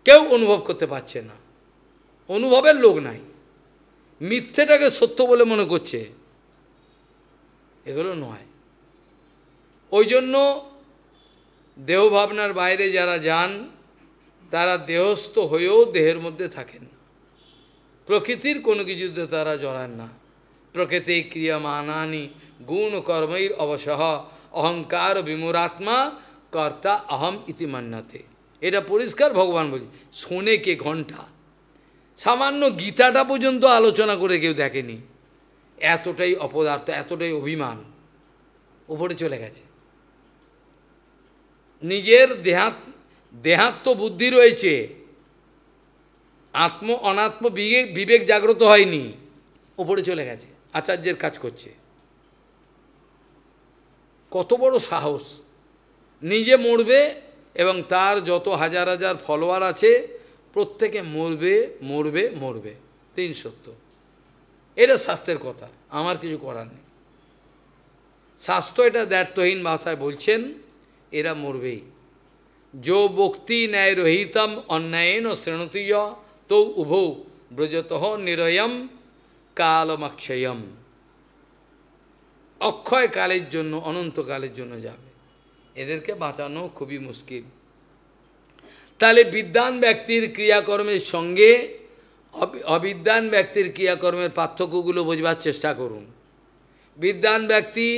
কেউ অনুভব করতে পারছে না, অনুভবের লোক নাই, মিথ্যেটাকে সত্য বলে মনে করছে, এগুলো নয়। ওই জন্য দেহ ভাবনার বাইরে যারা যান তারা দেহস্থ হয়েও দেহের মধ্যে থাকেন, প্রকৃতির কোনো কিছুতে তারা জড়ান না। প্রকৃতি ক্রিয়মানানি গুণ কর্মৈর অবসহ অহংকার বিমূঢ়াত্মা কর্তা অহম ইতি মান্যতে। এটা পরিষ্কার ভগবান বলি, শোনে কে ঘণ্টা, সামান্য গীতাটা পর্যন্ত আলোচনা করে কেউ দেখেনি, এতটাই অপদার্থ, এতটাই অভিমান উপরে চলে গেছে। নিজের দেহাত্ম বুদ্ধি রয়েছে, আত্ম অনাত্ম বিবেক জাগ্রত হয়নি, উপরে চলে গেছে, আচার্যের কাজ করছে। কত বড় সাহস! নিজে মরবে এবং তার যত হাজার হাজার ফলোয়ার আছে প্রত্যেকে মরবে মরবে মরবে, তিন সত্য। এটা শাস্ত্রের কথা, আমার কিছু করার নেই। শাস্ত্র এটা দ্ব্যর্থহীন ভাষায় বলছেন, এরা মরবেই। যো বক্তি ন্যায় রহিতম অন্যায়েন শৃণতি তো উভৌ ব্রজত নিরয়ম কালমক্ষয়ম। অক্ষয় কালের জন্য, অনন্তকালের জন্য যাবে, এদেরকে বাঁচানো খুবই মুশকিল। তাহলে বিদ্বান ব্যক্তির ক্রিয়াকর্মের সঙ্গে অবিদ্বান ব্যক্তির ক্রিয়াকর্মের পার্থক্যগুলো বোঝবার চেষ্টা করুন। বিদ্বান ব্যক্তি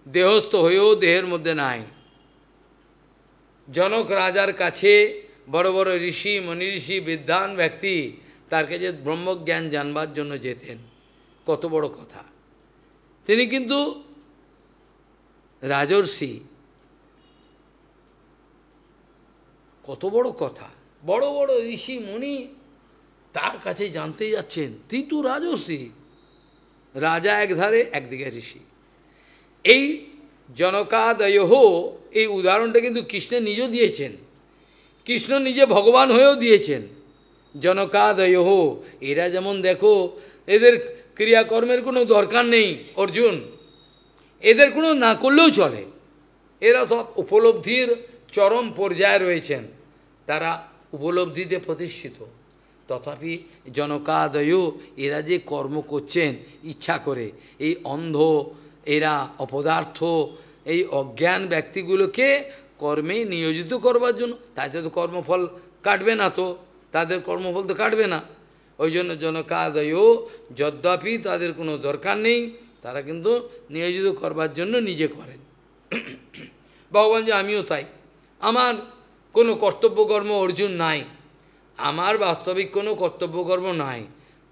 দেহস্থ হয়েও দেহের মধ্যে নাই। জনক রাজার কাছে বড় বড় ঋষি মনীষী বিদ্বান ব্যক্তি তার কাছে ব্রহ্মজ্ঞান জানবার জন্য যেতেন, কত বড় কথা। তিনি কিন্তু রাজর্ষি, কত বড় কথা, বড় বড় ঋষি মুনি তার কাছে জানতে যাচ্ছেন, তুই তো রাজর্ষি। রাজা একধারে, একদিকে ঋষি। এই জনকাদয়হ এই উদাহরণটা কিন্তু কৃষ্ণ নিজেও দিয়েছেন, কৃষ্ণ নিজে ভগবান হয়েও দিয়েছেন। জনকাদয়, এরা যেমন দেখো, এদের ক্রিয়াকর্মের কোনো দরকার নেই অর্জুন, এদের কোনো না করলেও চলে, এরা সব উপলব্ধির চরম পর্যায়ে রয়েছেন, তারা উপলব্ধিতে প্রতিষ্ঠিত। তথাপি জনকাদয়, এরা যে কর্ম করছেন ইচ্ছা করে, এই অন্ধ, এরা অপদার্থ, এই অজ্ঞান ব্যক্তিগুলোকে কর্মে নিয়োজিত করবার জন্য, তাতে তো কর্মফল কাটবে না, তো তাদের কর্মফল তো কাটবে না। ওই জন্য জনকাদয়, যদ্যপি তাদের কোনো দরকার নেই, তারা কিন্তু নিয়োজিত করবার জন্য নিজে করেন। ভগবান যে আমিও তাই, আমার কোনো কর্তব্যকর্ম অর্জুন নাই, আমার বাস্তবিক কোনো কর্তব্যকর্ম নাই,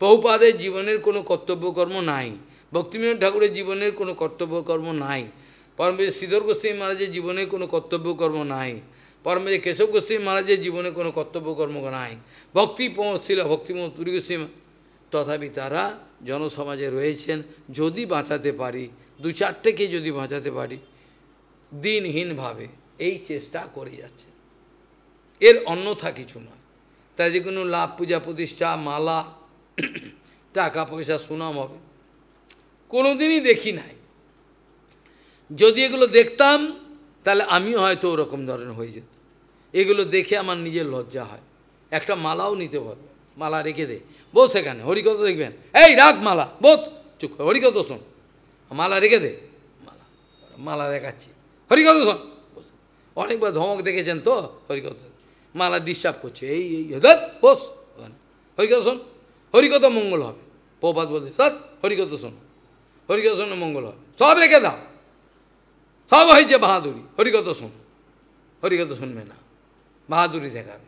প্রভুপাদের জীবনের কোনো কর্তব্যকর্ম নাই, ভক্তিবিনোদ ঠাকুরের জীবনের কোনো কর্তব্যকর্ম নাই, পরমপূজ্য শ্রীধর গোস্বামী মহারাজের জীবনে কোনো কর্তব্যকর্ম নাই, পরমপূজ্য কেশব গোস্বামী মহারাজের জীবনে কোনো কর্তব্যকর্ম নাই, ভক্তিপ্রমোদ ভক্তিপ্রমোদ পুরী গোস্বামী, তথাপি তারা জনসমাজে রয়েছেন। যদি বাঁচাতে পারি, দু চারটেকে যদি বাঁচাতে পারি, দিনহীনভাবে এই চেষ্টা করে যাচ্ছে, এর অন্যথা কিছু নয়। তাই যে কোনো লাভ, পূজা প্রতিষ্ঠা, মালা, টাকা পয়সা, সুনাম হবে, কোনোদিনই দেখি নাই। যদি এগুলো দেখতাম তাহলে আমিও হয়তো ওরকম ধরনের হয়ে যেত। এগুলো দেখে আমার নিজের লজ্জা হয়। একটা মালাও নিতে পারবো, মালা রেখে দে, বস এখানে হরিকথা দেখবেন, এই রাখ মালা, বস চুপ করে হরিকথা শোন, মালা রেখে দে, মালা মালা দেখাচ্ছি, হরিকথা শোন। অনেকবার ধমক দেখেছেন তো, হরিকথা মালা ডিস্টার্ব করছে, এই এই বস হরিকথা শোন, হরিকথা মঙ্গল হবে। প্রভাত বলতে স্যার হরিকথা শোন, হরিকথা শোন মঙ্গল হবে, সব রেখে দাও, সব হয়েছে বাহাদুরি, হরিকথা শোন। হরিকথা শুনবে না, বাহাদুরি দেখাবে,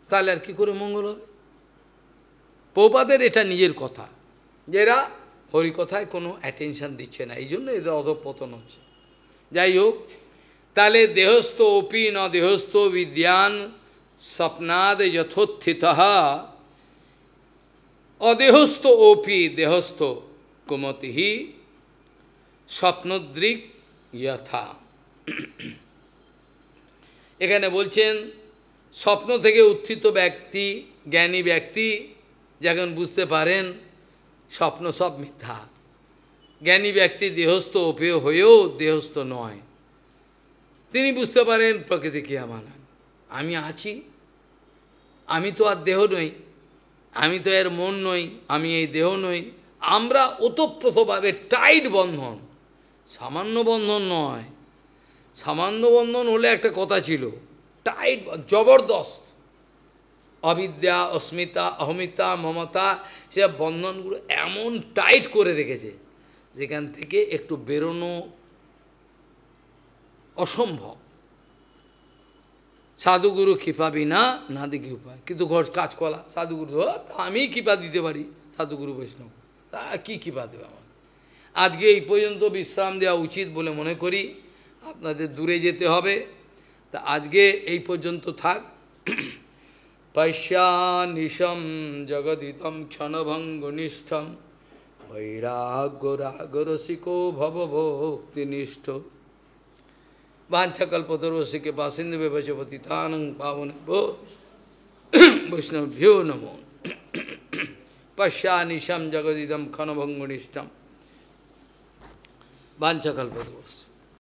তাহলে আর কি করে মঙ্গল হবে? প্রভুপাদের এটা নিজের কথা, যে এরা হরিকথায় কোনো অ্যাটেনশন দিচ্ছে না, এই জন্য এদের অধঃপতন হচ্ছে। যাই হোক, তাহলে দেহস্থ অপি ন দেহস্থ বিদ্যান স্বপ্নাদ যথোত্থিত, অদেহস্থ অপি দেহস্থ কুমতি স্বপ্নদৃক যথা। এখানে বলছেন স্বপ্ন থেকে উত্থিত ব্যক্তি, জ্ঞানী ব্যক্তি যখন বুঝতে পারেন স্বপ্ন সব মিথ্যা, জ্ঞানী ব্যক্তি দেহস্থ অপেয় হয়েও দেহস্থ নয়, তিনি বুঝতে পারেন প্রকৃতি কি আমার, আমি আছি, আমি তো আর দেহ নই, আমি তো এর মন নই, আমি এই দেহ নই। আমরা ওতপ্রোতভাবে টাইট বন্ধন, সামান্য বন্ধন নয়, সামান্য বন্ধন হলে একটা কথা ছিল, টাইট জবরদস্ত, অবিদ্যা, অস্মিতা, অহমিতা, মমতা, সে বন্ধনগুলো এমন টাইট করে রেখেছে যেখান থেকে একটু বেরোনো অসম্ভব। সাধুগুরু কৃপা বিনা না দেখি উপায়, কিন্তু ঘর কাজ কলা সাধুগুরু, আমি কৃপা দিতে পারি, সাধুগুরু বৈষ্ণব তারা কী কৃপা দেবে আমার? আজকে এই পর্যন্ত বিশ্রাম দেওয়া উচিত বলে মনে করি, আপনাদের দূরে যেতে হবে, তা আজকে এই পর্যন্ত থাক। পশ্যনিশম জগদিতম ক্ষণভঙ্গনিষ্ঠম বৈরাগ্য রাগরসিকো ভবভক্তিনিষ্ঠ বাঞ্ছাকল্পতরুশ্রী কৃপাসিন্ধু ব্যবচ পতিতানং পাবনেভ্যো বৈষ্ণবেভ্যো নমো। পশ্যনিশম জগদিতম ক্ষণভঙ্গনিষ্ঠম বাঞ্ছাকল্পতরুশ্রী।